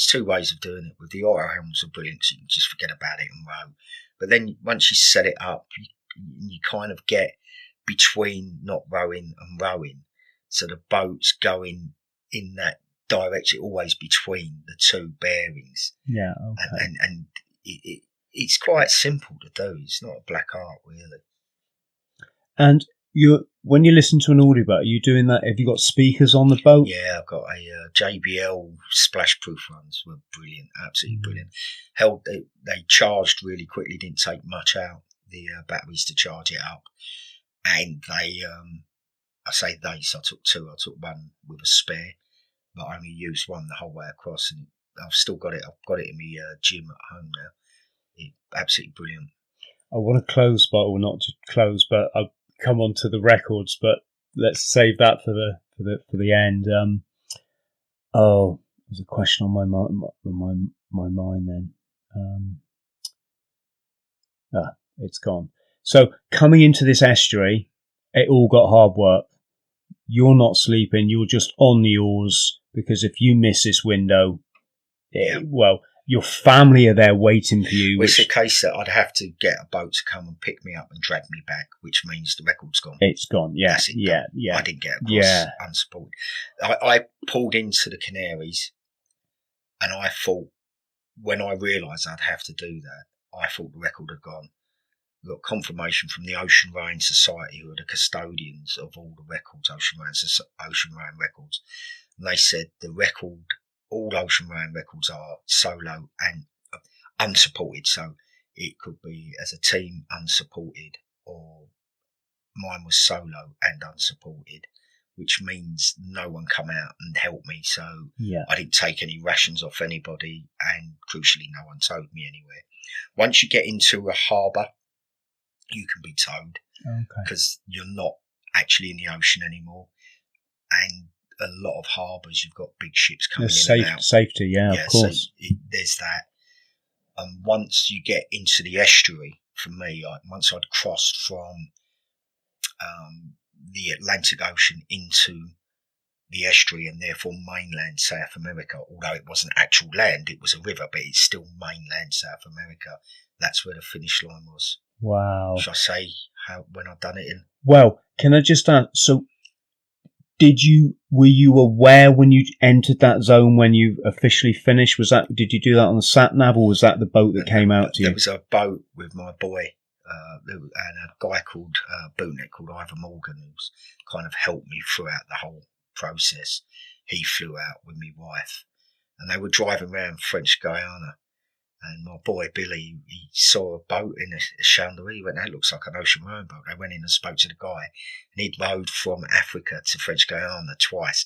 two ways of doing it. With the auto helms are brilliant, so you can just forget about it and row. But then once you set it up, you kind of get between not rowing and rowing. So the boat's going in that direction, always between the two bearings. Yeah, okay. And it's quite simple to do. It's not a black art, really. And when you listen to an audiobook, are you doing that? Have you got speakers on the boat? Yeah, I've got a JBL splash-proof ones. Were brilliant, absolutely brilliant. They charged really quickly. Didn't take much out the batteries to charge it up, and they. So I took two. I took one with a spare, but I only used one the whole way across, and I've still got it. I've got it in my gym at home now. It's absolutely brilliant. I want to close, but not to close, but I'll come on to the records. But let's save that for the end. There's a question on my mind then. It's gone. So coming into this estuary, it all got hard work. You're not sleeping. You're just on the oars, because if you miss this window, your family are there waiting for you. It's a case that I'd have to get a boat to come and pick me up and drag me back, which means the record's gone. It's gone. Yeah, yeah. I didn't get across unsupported. I pulled into the Canaries, and I thought, when I realised I'd have to do that, I thought the record had gone. Got confirmation from the Ocean Rain Society, who are the custodians of all the records, Ocean Rain records, and they said all Ocean Rain records are solo and unsupported. So it could be as a team unsupported, or mine was solo and unsupported, which means no one come out and helped me. So I didn't take any rations off anybody, and crucially, no one towed me anywhere. Once you get into a harbour, you can be towed, because you're not actually in the ocean anymore. And a lot of harbours, you've got big ships coming in and out. Safety, of course. So there's that. And once you get into the estuary, for me, once I'd crossed from the Atlantic Ocean into the estuary, and therefore mainland South America, although it wasn't actual land, it was a river, but it's still mainland South America. That's where the finish line was. Wow. Shall I say when I'd done it in? Well, can I just ask, so were you aware when you entered that zone, when you officially finished? Did you do that on the sat nav, or was that the boat that came out to you? There was a boat with my boy, and a guy called bootneck called Ivan Morgan, who's kind of helped me throughout the whole process. He flew out with my wife, and they were driving around French Guiana. And my boy Billy, he saw a boat in a chandelier. He went, "That looks like an ocean rowing boat." They went in and spoke to the guy, and he'd rowed from Africa to French Guiana twice,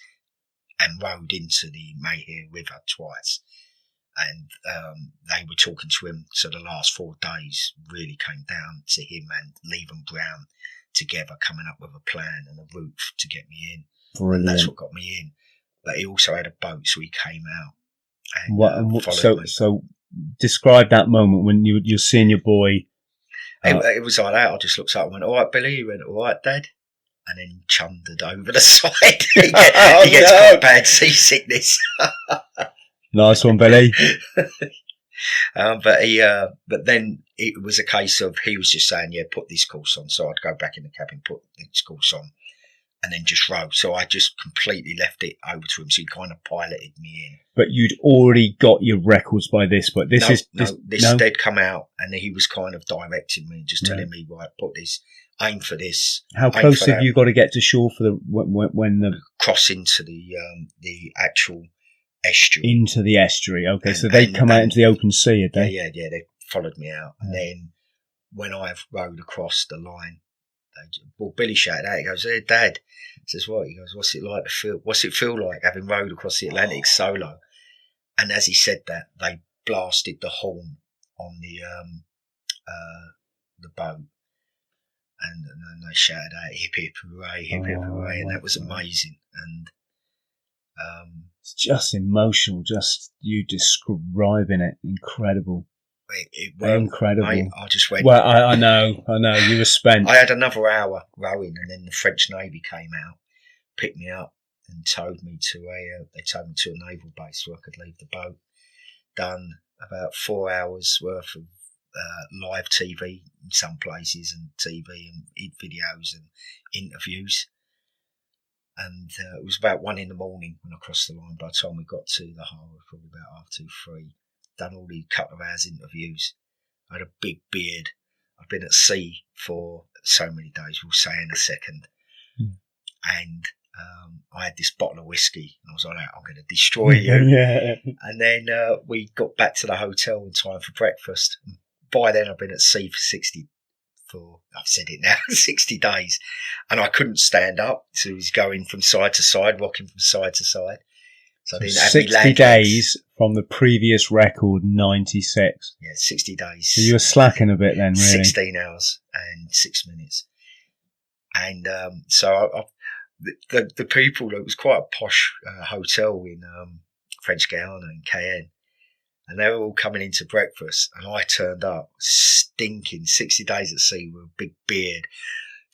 and rowed into the Mahia River twice. And they were talking to him. So the last 4 days really came down to him and Leven Brown together, coming up with a plan and a route to get me in. Brilliant. And that's what got me in. But he also had a boat, so he came out and followed me. So describe that moment when you're seeing your boy. It was like that. I just looked up and went, "All right, Billy." He went, "All right, Dad." And then chundered over the side. he gets quite bad seasickness. Nice one, Billy. But then it was a case of, he was just saying, "Yeah, put this course on." So I'd go back in the cabin, put this course on, and then just row. So I just completely left it over to him. So he kind of piloted me in. But you'd already got your records by this point. This they'd come out, and he was kind of directing me, just telling me, "Right, put this, aim for this." How close have you got to get to shore for when the cross into the actual estuary. Into the estuary. Okay, so they'd come out into the open sea, had they? Yeah. They followed me out. And then when I rowed across the line, Billy shouted out, he goes, "Hey, Dad." I says, "What?" He goes, "What's it feel like having rowed across the Atlantic solo?" And as he said that, they blasted the horn on the boat. And they shouted out, "Hip, hip, hooray, hip, hip, hooray." And that was amazing. And it's just emotional, just you describing it. Incredible. Incredible. I just went. Well, I know. You were spent. I had another hour rowing, and then the French Navy came out, picked me up, and towed me to a naval base where I could leave the boat. Done about 4 hours worth of live TV in some places, and TV and videos and interviews. And it was about 1 a.m. when I crossed the line. By the time we got to the harbour, probably about 2:30, 3. Done all the couple of hours interviews. I had a big beard. I'd been at sea for so many days, we'll say in a second. And I had this bottle of whiskey, and I was like, "I'm going to destroy you." Yeah. And then we got back to the hotel in time for breakfast. And by then, I'd been at sea I've said it now, 60 days. And I couldn't stand up. So he was going from side to side, rocking from side to side. So I didn't have 60 days from the previous record, 96. Yeah, 60 days. So you were slacking a bit then, really. 16 hours and 6 minutes. And so the people, it was quite a posh hotel in French Guiana in Cayenne. And they were all coming into breakfast. And I turned up stinking, 60 days at sea with a big beard.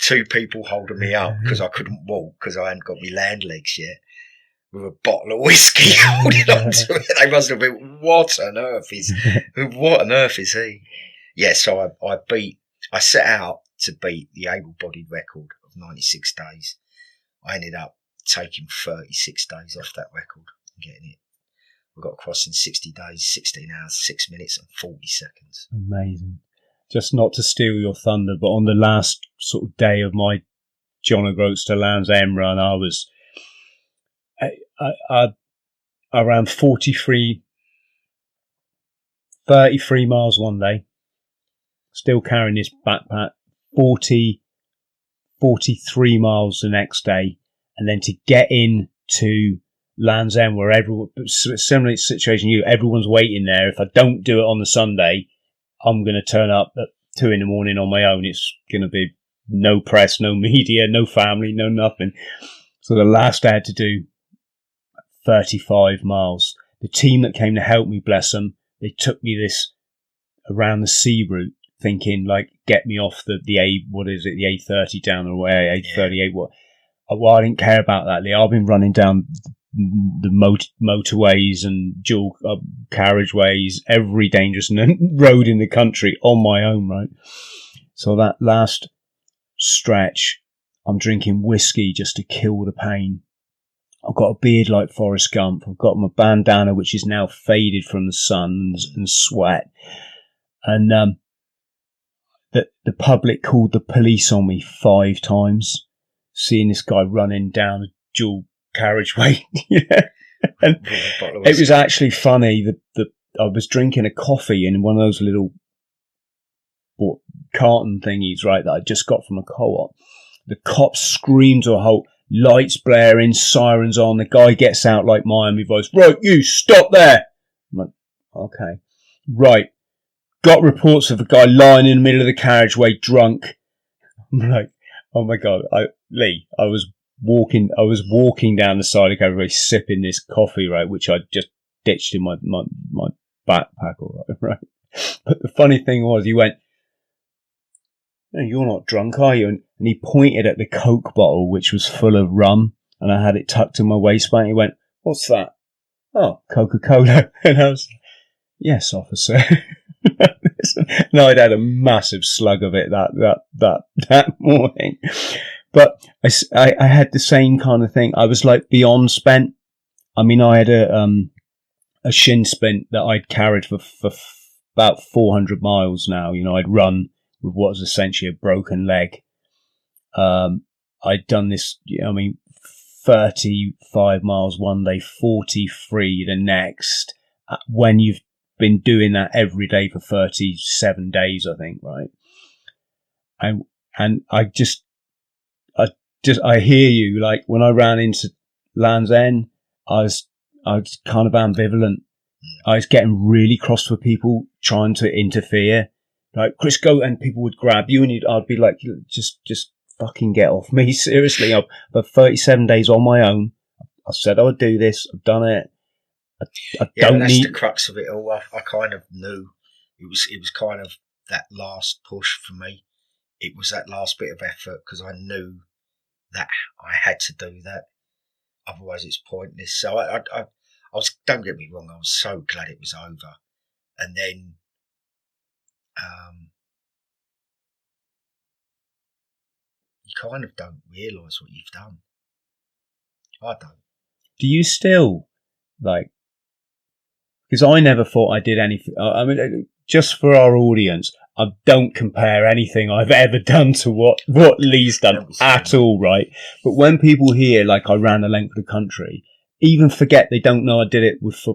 2 people holding me up because I couldn't walk because I hadn't got my land legs yet. With a bottle of whiskey holding on to it. They must have been, what on earth is he? Yeah, so I set out to beat the able-bodied record of 96 days. I ended up taking 36 days off that record and getting it. We got across in 60 days, 16 hours, 6 minutes and 40 seconds. Amazing. Just not to steal your thunder, but on the last sort of day of my John O'Groats to Land's End run, I was... I ran 33 miles one day, still carrying this backpack, 43 miles the next day, and then to get into Land's End where everyone, similar situation to you, everyone's waiting there. If I don't do it on the Sunday, I'm going to turn up at 2 a.m. on my own. It's going to be no press, no media, no family, no nothing. So the last day I had to do 35 miles. The team that came to help me, bless them, they took me this around the sea route, thinking like get me off the A30 down the way, A38. What? Well, I didn't care about that. I've been running down the motorways and dual carriageways, every dangerous road in the country on my own, right? So that last stretch, I'm drinking whiskey just to kill the pain. I've got a beard like Forrest Gump. I've got my bandana, which is now faded from the sun and sweat. And the public called the police on me 5 times, seeing this guy running down a dual carriageway. Yeah. And it was actually funny. I was drinking a coffee in one of those little carton thingies, right, that I just got from a co-op. The cops screamed to a halt. Lights blaring, sirens on. The guy gets out like Miami Vice. Right, you stop there. I'm like, okay, right. Got reports of a guy lying in the middle of the carriageway, drunk. I'm like, oh my god, Lee. I was walking down the side of the carriageway, sipping this coffee, right, which I just ditched in my backpack, all right. But the funny thing was, he went, "No, you're not drunk, are you?" And he pointed at the Coke bottle, which was full of rum, and I had it tucked in my waistband. He went, "What's that?" "Oh, Coca-Cola." And I was, "Yes, officer." No, I'd had a massive slug of it that morning. But I had the same kind of thing. I was like beyond spent. I mean, I had a shin splint that I'd carried for about 400 miles now. You know, I'd run with what was essentially a broken leg. I'd done this, 35 miles one day, 43 the next, when you've been doing that every day for 37 days, I think, right? And I hear you. Like when I ran into Land's End, I was kind of ambivalent. I was getting really cross with people trying to interfere. Like, Chris, go, and people would grab you, and I'd be like, just fucking get off me. Seriously, I've 37 days on my own. I said I would do this. I've done it. I don't that's need the crux of it all. I kind of knew it was kind of that last push for me. It was that last bit of effort, because I knew that I had to do that. Otherwise, it's pointless. So I was. Don't get me wrong. I was so glad it was over, and then, you kind of don't realise what you've done. I don't. Do you still, like, because I never thought I did anything. I mean, just for our audience, I don't compare anything I've ever done to what Lee's done at all, right? But when people hear, like, I ran the length of the country, even forget they don't know I did it with,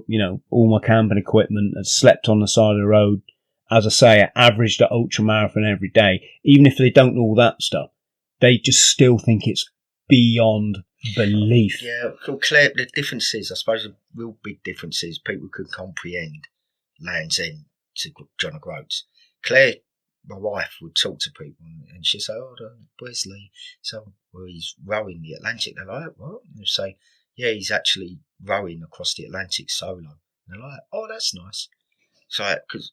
all my camping equipment, and slept on the side of the road. As I say, I averaged an ultramarathon every day. Even if they don't know all that stuff, they just still think it's beyond belief. Yeah, well, Claire, the differences, I suppose, the real big differences people could comprehend Land's End to John O'Groats. Claire, my wife, would talk to people, and she'd say, "Oh, where's Lee?" So, well, he's rowing the Atlantic. They're like, "What?" And they say, "Yeah, he's actually rowing across the Atlantic solo." And they're like, "Oh, that's nice." So, because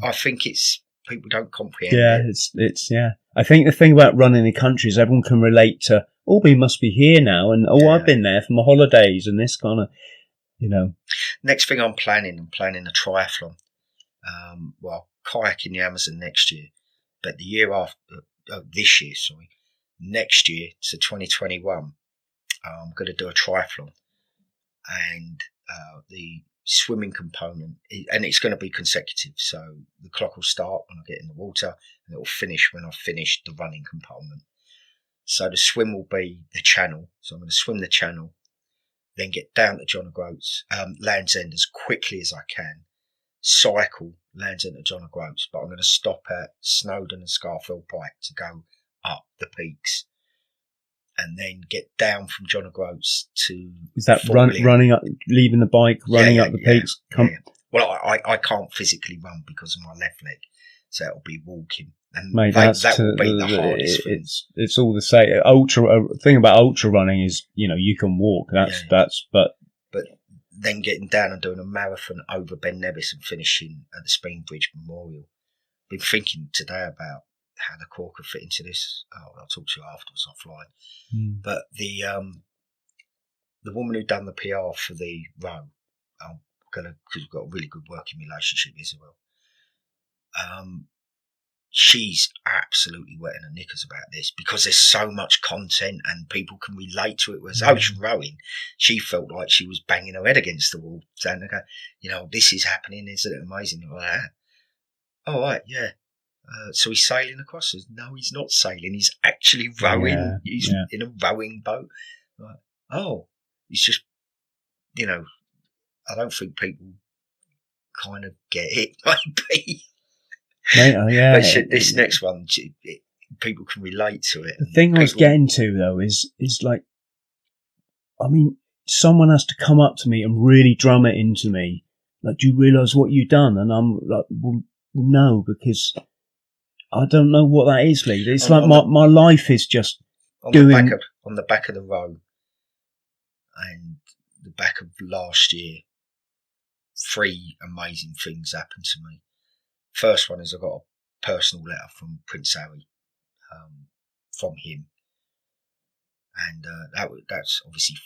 I think it's, people don't comprehend it. It's I think the thing about running the country is everyone can relate to, we must be here now, and I've been there for my holidays, and this kind of, Next thing I'm planning a triathlon. Kayaking the Amazon next year, but the year after, next year, so 2021, I'm going to do a triathlon, and the swimming component, and it's going to be consecutive. So the clock will start when I get in the water, and it will finish when I finish the running component. So the swim will be the channel. So I'm going to swim the channel, then get down to John O'Groats, Land's End, as quickly as I can. Cycle Land's End to John O'Groats, but I'm going to stop at Snowdon and Scarfield Pike to go up the peaks, and then get down from John O'Groats to. Is that running up, leaving the bike, running up the peaks? Well, I can't physically run because of my left leg, so it'll be walking. And mate, that will be the hardest thing. It's all the same. Thing about ultra running is, you can walk. But then getting down and doing a marathon over Ben Nevis and finishing at the Speenbridge Memorial. Been thinking today about how the core could fit into this. I'll talk to you afterwards offline. But the woman who done the PR for the row, because we've got a really good working relationship as well. She's absolutely wetting her knickers about this because there's so much content and people can relate to it. Whereas I was rowing, she felt like she was banging her head against the wall, saying, "This is happening, isn't it amazing?" Like that. Oh, right, yeah. So he's sailing across. No, he's not sailing. He's actually rowing. Yeah, he's in a rowing boat. Like, he's just, I don't think people kind of get it, maybe. Mate, this next one, people can relate to it. The thing I was getting to, though, is like, someone has to come up to me and really drum it into me. Like, do you realise what you've done? And I'm like, well, no, because I don't know what that is, Lee. It's my life is just on the back of the row, and the back of last year, 3 amazing things happened to me. First one is I got a personal letter from Prince Harry, from him, and that's obviously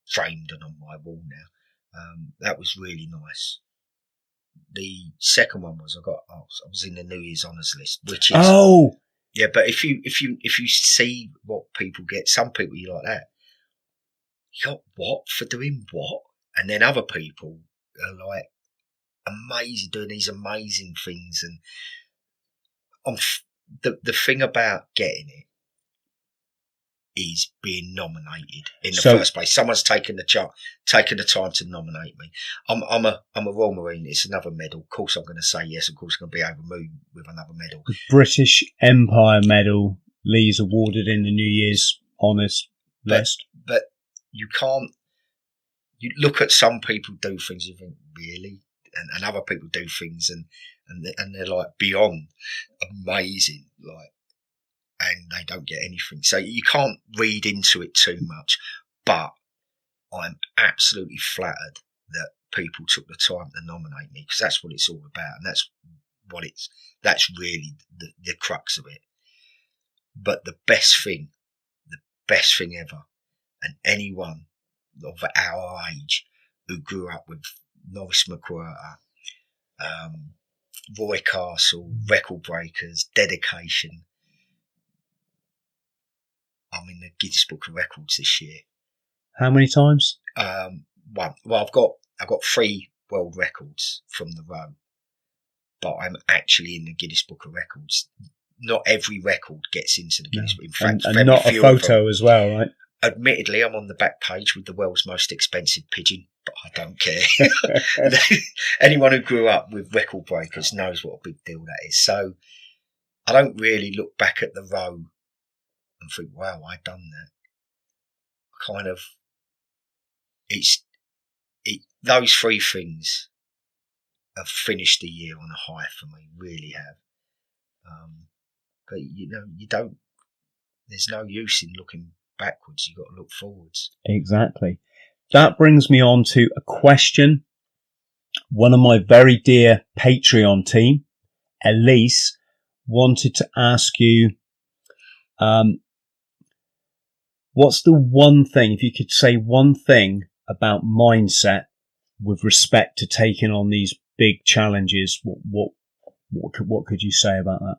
framed and on my wall now. That was really nice. The second one was I was in the New Year's honours list, which is but if you see what people get, some people you like that. You got what for doing what, and then other people are like amazing, doing these amazing things, and the thing about getting it is being nominated in the So- first place. Someone's taken the time to nominate me. I'm a Royal Marine. It's another medal. Of course, I'm going to say yes. Of course, I'm going to be over the moon with another medal. The British Empire Medal, Lee's awarded in the New Year's honours list. But you can't. You look at some people do things, you think, really, and other people do things, and they're like beyond amazing, like, and they don't get anything. So you can't read into it too much. But I'm absolutely flattered that people took the time to nominate me, because that's what it's all about, and that's really the crux of it. But the best thing ever, and anyone of our age who grew up with Norris McWhirter, Roy Castle, Record Breakers, Dedication. I'm in the Guinness Book of Records this year. How many times? One. Well, I've got 3 world records from the row, but I'm actually in the Guinness Book of Records. Not every record gets into the Guinness Book. In fact, and not a photo as well, right? Admittedly, I'm on the back page with the world's most expensive pigeon, but I don't care. Anyone who grew up with Record Breakers knows what a big deal that is. So I don't really look back at the row and think, wow, I've done that. Kind of, those 3 things have finished the year on a high for me, really have. But you don't, there's no use in looking backwards. You've got to look forwards. Exactly. That brings me on to a question. One of my very dear Patreon team, Elise, wanted to ask you, what's the one thing, if you could say one thing about mindset with respect to taking on these big challenges, what could you say about that?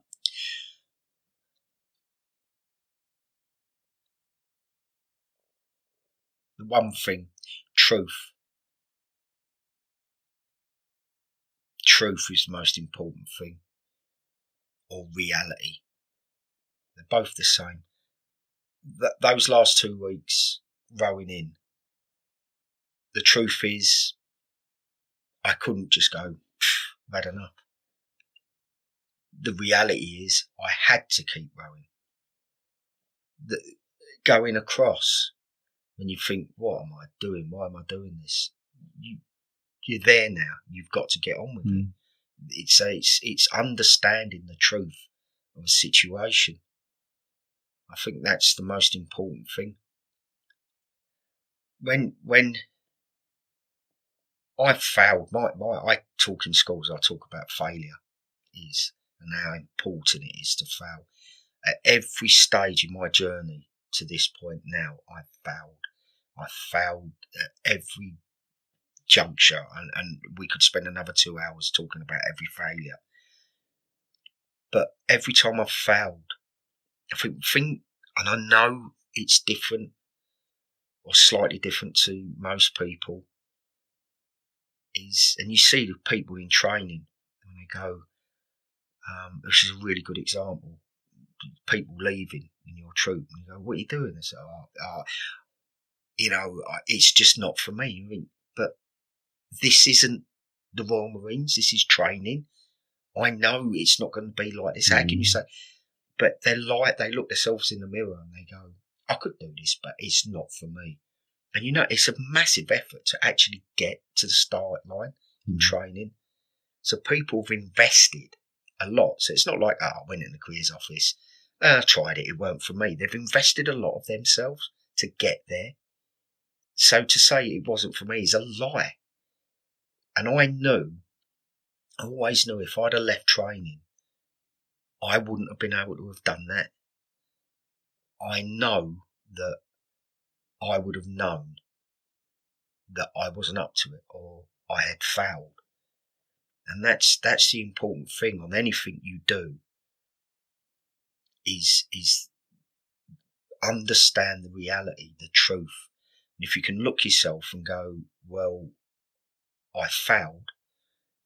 The one thing, truth. Truth is the most important thing, or reality. They're both the same. Those last 2 weeks rowing in, the truth is, I couldn't just go, I've had enough. The reality is, I had to keep rowing. Going across, when you think, what am I doing? Why am I doing this? You're there now. You've got to get on with it. It's understanding the truth of a situation. I think that's the most important thing. When I failed, I talk in schools, I talk about failure and how important it is to fail. At every stage in my journey to this point now, I failed at every juncture, and we could spend another 2 hours talking about every failure. But every time I've failed, I think, and I know it's different or slightly different to most people, and you see the people in training, and they go, this is a really good example, people leaving in your troop, and you go, what are you doing? They say, it's just not for me. I mean, but this isn't the Royal Marines, this is training. I know it's not going to be like this. How can you say? But they look themselves in the mirror and they go, I could do this, but it's not for me. And it's a massive effort to actually get to the start line in training. So people have invested a lot. So it's not like, I went in the careers office, I tried it weren't for me. They've invested a lot of themselves to get there. So to say it wasn't for me is a lie. And I always knew if I'd have left training, I wouldn't have been able to have done that. I know that I would have known that I wasn't up to it, or I had failed. And that's the important thing on anything you do, is understand the reality, the truth. And if you can look yourself and go, well, I failed,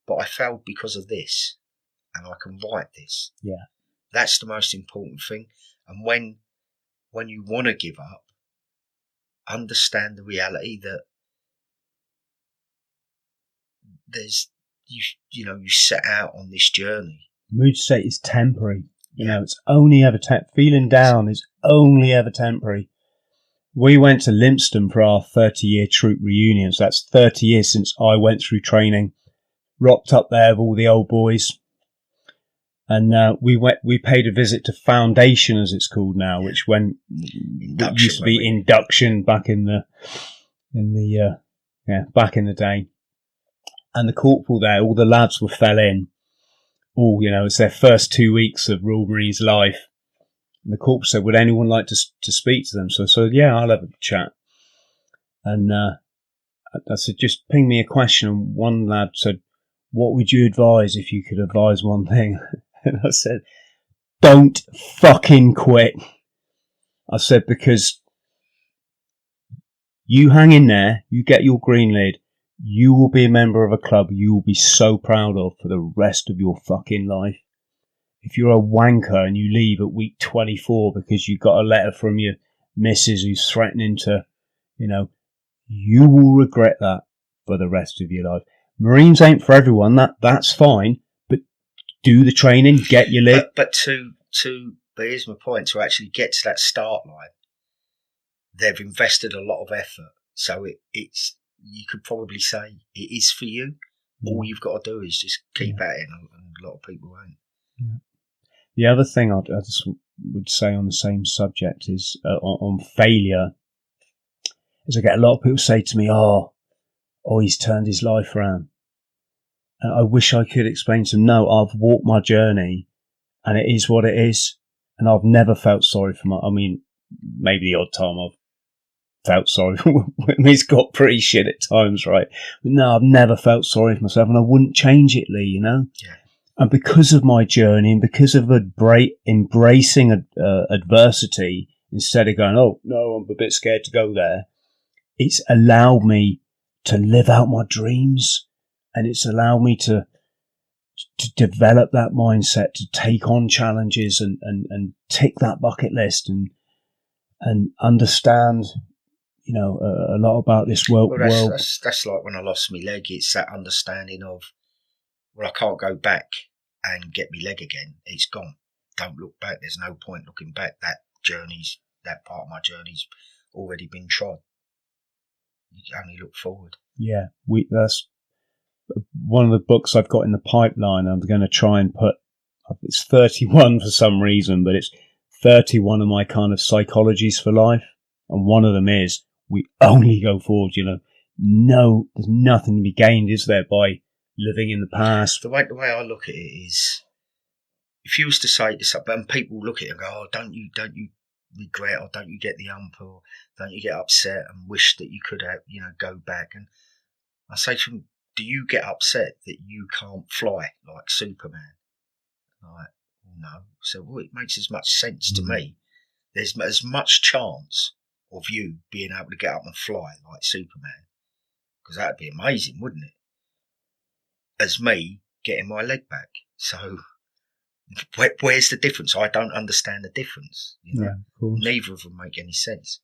but I failed because of this, and I can write this. Yeah. That's the most important thing. And when when you want to give up, understand the reality that there's, you set out on this journey. Mood state is temporary. You know, it's only ever feeling down is only ever temporary. We went to Lympstone for our 30-year troop reunion. So that's 30 years since I went through training. Rocked up there with all the old boys. And we paid a visit to Foundation, as it's called now, which used to be induction back in the day. And the corporal there, all the lads fell in. It's their first 2 weeks of Royal Marines life. And the corporal said, would anyone like to speak to them? So I said, yeah, I'll have a chat. And I said, just ping me a question. And one lad said, what would you advise if you could advise one thing? And I said, don't fucking quit. I said, because you hang in there, you get your green lid, you will be a member of a club you will be so proud of for the rest of your fucking life. If you're a wanker and you leave at week 24 because you got a letter from your missus who's threatening to, you will regret that for the rest of your life. Marines ain't for everyone, that's fine, but do the training, get your lid. But here's my point, to actually get to that start line, they've invested a lot of effort. So it's, you could probably say it is for you. All you've got to do is just keep at it, and a lot of people won't. Yeah. The other thing I just would say on the same subject is on failure, is I get a lot of people say to me, oh, he's turned his life around. And I wish I could explain to them, no, I've walked my journey and it is what it is. And I've never felt sorry for maybe the odd time I've felt sorry when he's got pretty shit at times, right? But no, I've never felt sorry for myself, and I wouldn't change it, Lee, Yeah. And because of my journey and because of embracing adversity, instead of going, oh, no, I'm a bit scared to go there, it's allowed me to live out my dreams, and it's allowed me to develop that mindset, to take on challenges and tick that bucket list and understand, a lot about this world. Well, that's like when I lost my leg. It's that understanding of, well, I can't go back and get my leg again. It's gone. Don't look back. There's no point looking back. That part of my journey's already been trod. You only look forward. Yeah, that's one of the books I've got in the pipeline. I'm going to try and put, it's 31 for some reason, but it's 31 of my kind of psychologies for life. And one of them is, we only go forward, No, there's nothing to be gained, is there, by living in the past? The way I look at it is, if you was to say to something, and people look at it and go, oh, don't you regret, or don't you get the ump, or don't you get upset and wish that you could have, go back? And I say to them, do you get upset that you can't fly like Superman? Like, no. So, well, it makes as much sense to me. There's as much chance of you being able to get up and fly like Superman, because that'd be amazing, wouldn't it? As me getting my leg back. So where's the difference? I don't understand the difference. Yeah, of course. Neither of them make any sense.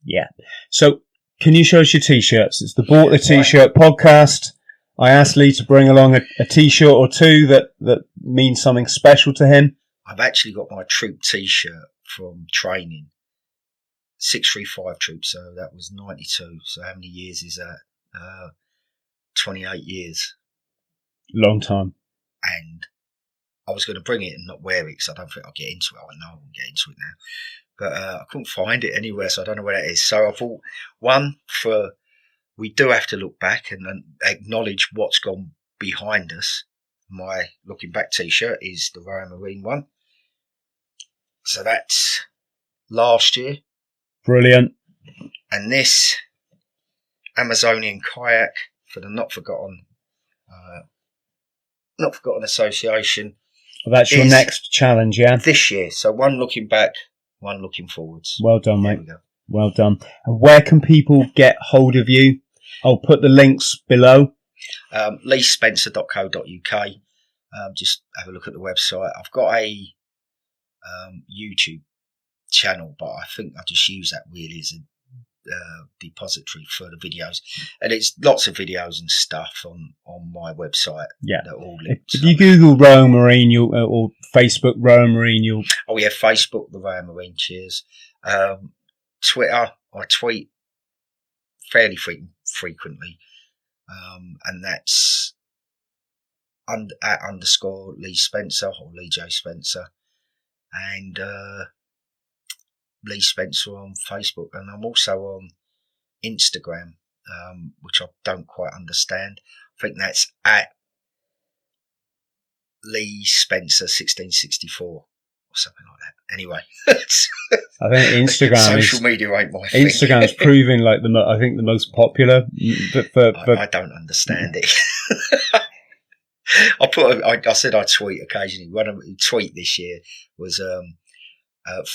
Yeah. So can you show us your t-shirts? It's the Bought the T-Shirt podcast. I asked Lee to bring along a t-shirt or two that means something special to him. I've actually got my troop t-shirt from training. 635 troop, so that was 92. So how many years is that? 28 years. Long time. And I was going to bring it and not wear it because I don't think I'll get into it. I know I won't get into it now. But I couldn't find it anywhere, so I don't know where that is. So I thought, one, we do have to look back and acknowledge what's gone behind us. My looking back t-shirt is the Royal Marine one. So that's last year. Brilliant. And this Amazonian kayak for the Not Forgotten Association. Well, that's your next challenge, yeah? This year. So one looking back, one looking forwards. Well done, mate. Well done. And where can people get hold of you? I'll put the links below. leespencer.co.uk. Just have a look at the website. I've got a YouTube channel, but I think I just use that really as a depository for the videos, and it's lots of videos and stuff on my website. Yeah, that all links. If you Google Royal Marine, or Facebook Royal Marine, you'll. Oh yeah, Facebook the Royal Marine. Cheers. Twitter, I tweet fairly frequently, and that's at _ Lee Spencer or Lee J Spencer, and Lee Spencer on Facebook, and I'm also on Instagram, which I don't quite understand. I think that's at Lee Spencer 1664 or something like that. Anyway, I think Instagram social media ain't my thing. Instagram's proving like the most popular. I don't understand it. I said I tweet occasionally. One of my tweet this year was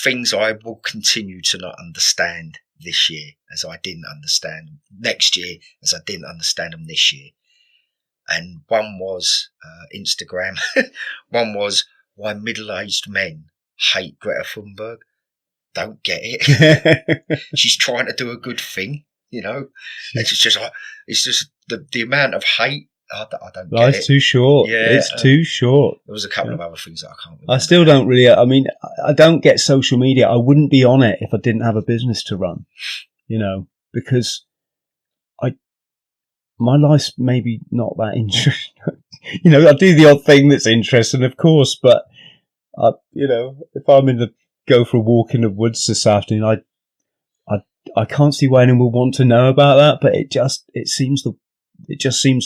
things I will continue to not understand this year, as I didn't understand them next year, as I didn't understand them this year. And one was Instagram. One was why middle-aged men hate Greta Thunberg. Don't get it. She's trying to do a good thing, you know. It's just the amount of hate. I don't get it. Life's too short. Yeah, it's too short. There was a couple of other things that I can't remember. I still don't really. I mean, I don't get social media. I wouldn't be on it if I didn't have a business to run. You know, because my life's maybe not that interesting. You know, I do the odd thing that's interesting, of course, but you know, if I'm go for a walk in the woods this afternoon, I can't see why anyone would want to know about that. But it just seems to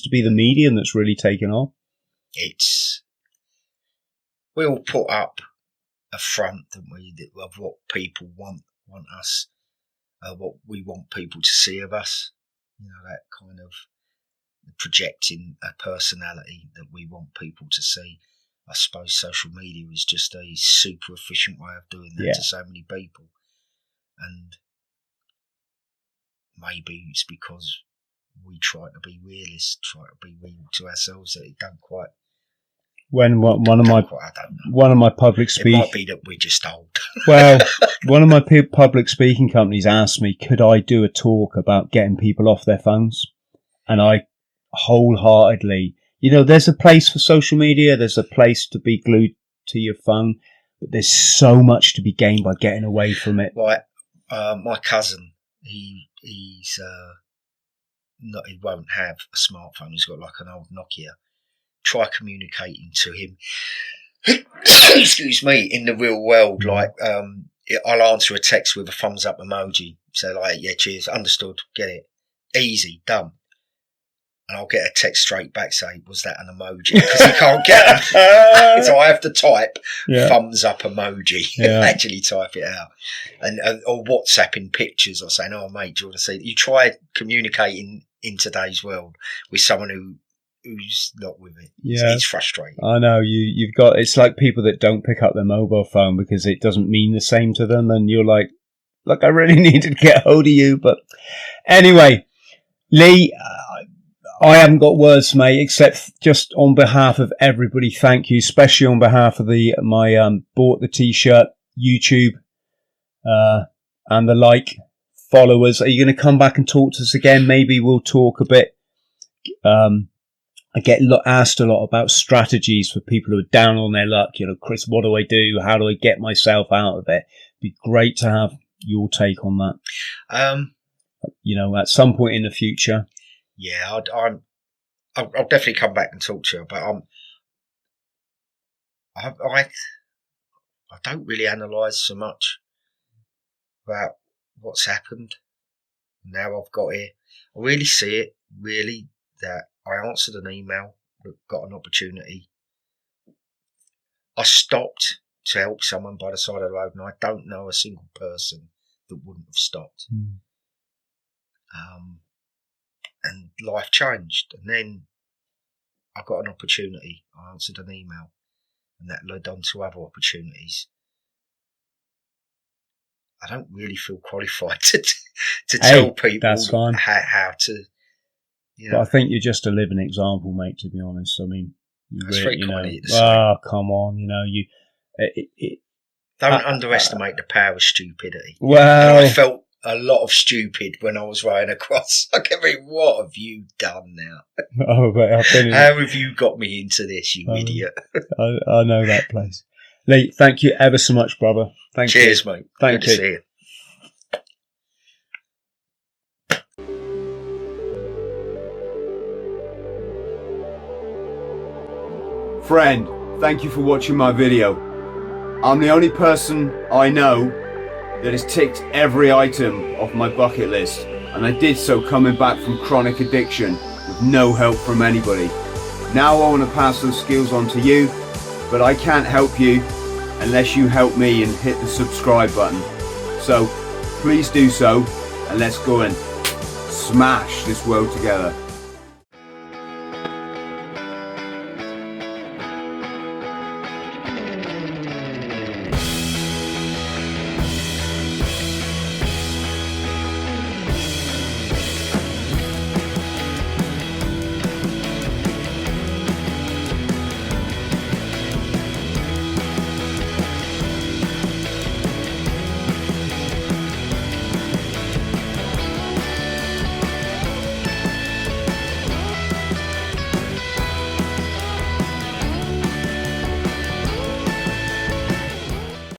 be the medium that's really taken off. We all put up a front, don't we, of what people want us, what we want people to see of us. You know, that kind of projecting a personality that we want people to see. I suppose social media is just a super efficient way of doing that to so many people. And maybe it's because we try to be realists, try to be real to ourselves, that it don't quite. When one of my public speaking, it might be that we're just old. Well, one of my public speaking companies asked me, could I do a talk about getting people off their phones? And I wholeheartedly, you know, there's a place for social media, there's a place to be glued to your phone, but there's so much to be gained by getting away from it. Like my cousin, he won't have a smartphone. He's got like an old Nokia. Try communicating to him, excuse me, in the real world. Like, I'll answer a text with a thumbs up emoji. So like, yeah, cheers, understood, get it, easy, done. And I'll get a text straight back saying, was that an emoji? Because he can't get them. So I have to type thumbs up emoji, actually type it out. Or WhatsApping pictures or saying, oh mate, do you want to see? You try communicating in today's world with someone who's not with it. Yeah. It's frustrating. I know. You've got, it's like people that don't pick up their mobile phone because it doesn't mean the same to them. And you're like, look, I really need to get hold of you. But anyway, Lee, I haven't got words, mate, except just on behalf of everybody, thank you, especially on behalf of my bought the t-shirt, YouTube, and the like followers. Are you going to come back and talk to us again? Maybe we'll talk a bit. I get asked a lot about strategies for people who are down on their luck. You know, Chris, what do I do? How do I get myself out of it? It'd be great to have your take on that. You know, at some point in the future. Yeah, I'll definitely come back and talk to you, but I don't really analyse so much about what's happened. Now I've got here, I really see it, really, that I answered an email, got an opportunity. I stopped to help someone by the side of the road, and I don't know a single person that wouldn't have stopped. And life changed. And then I got an opportunity. I answered an email, and that led on to other opportunities. I don't really feel qualified to tell people how to. You know. But I think you're just a living example, mate. To be honest, I mean, that's very funny. Oh, come on, you know, Don't underestimate the power of stupidity. Well, And I felt a lot of stupid when I was riding across. Like, I mean, what have you done now? oh, but I've been in, How have you got me into this, you idiot? I know that place. Lee, thank you ever so much, brother. Thank you. Cheers, mate. Thank Good you. to see you. Friend, thank you for watching my video. I'm the only person I know that has ticked every item off my bucket list, and I did so coming back from chronic addiction with no help from anybody. Now I want to pass those skills on to you, but I can't help you unless you help me and hit the subscribe button. So please do so, and let's go and smash this world together.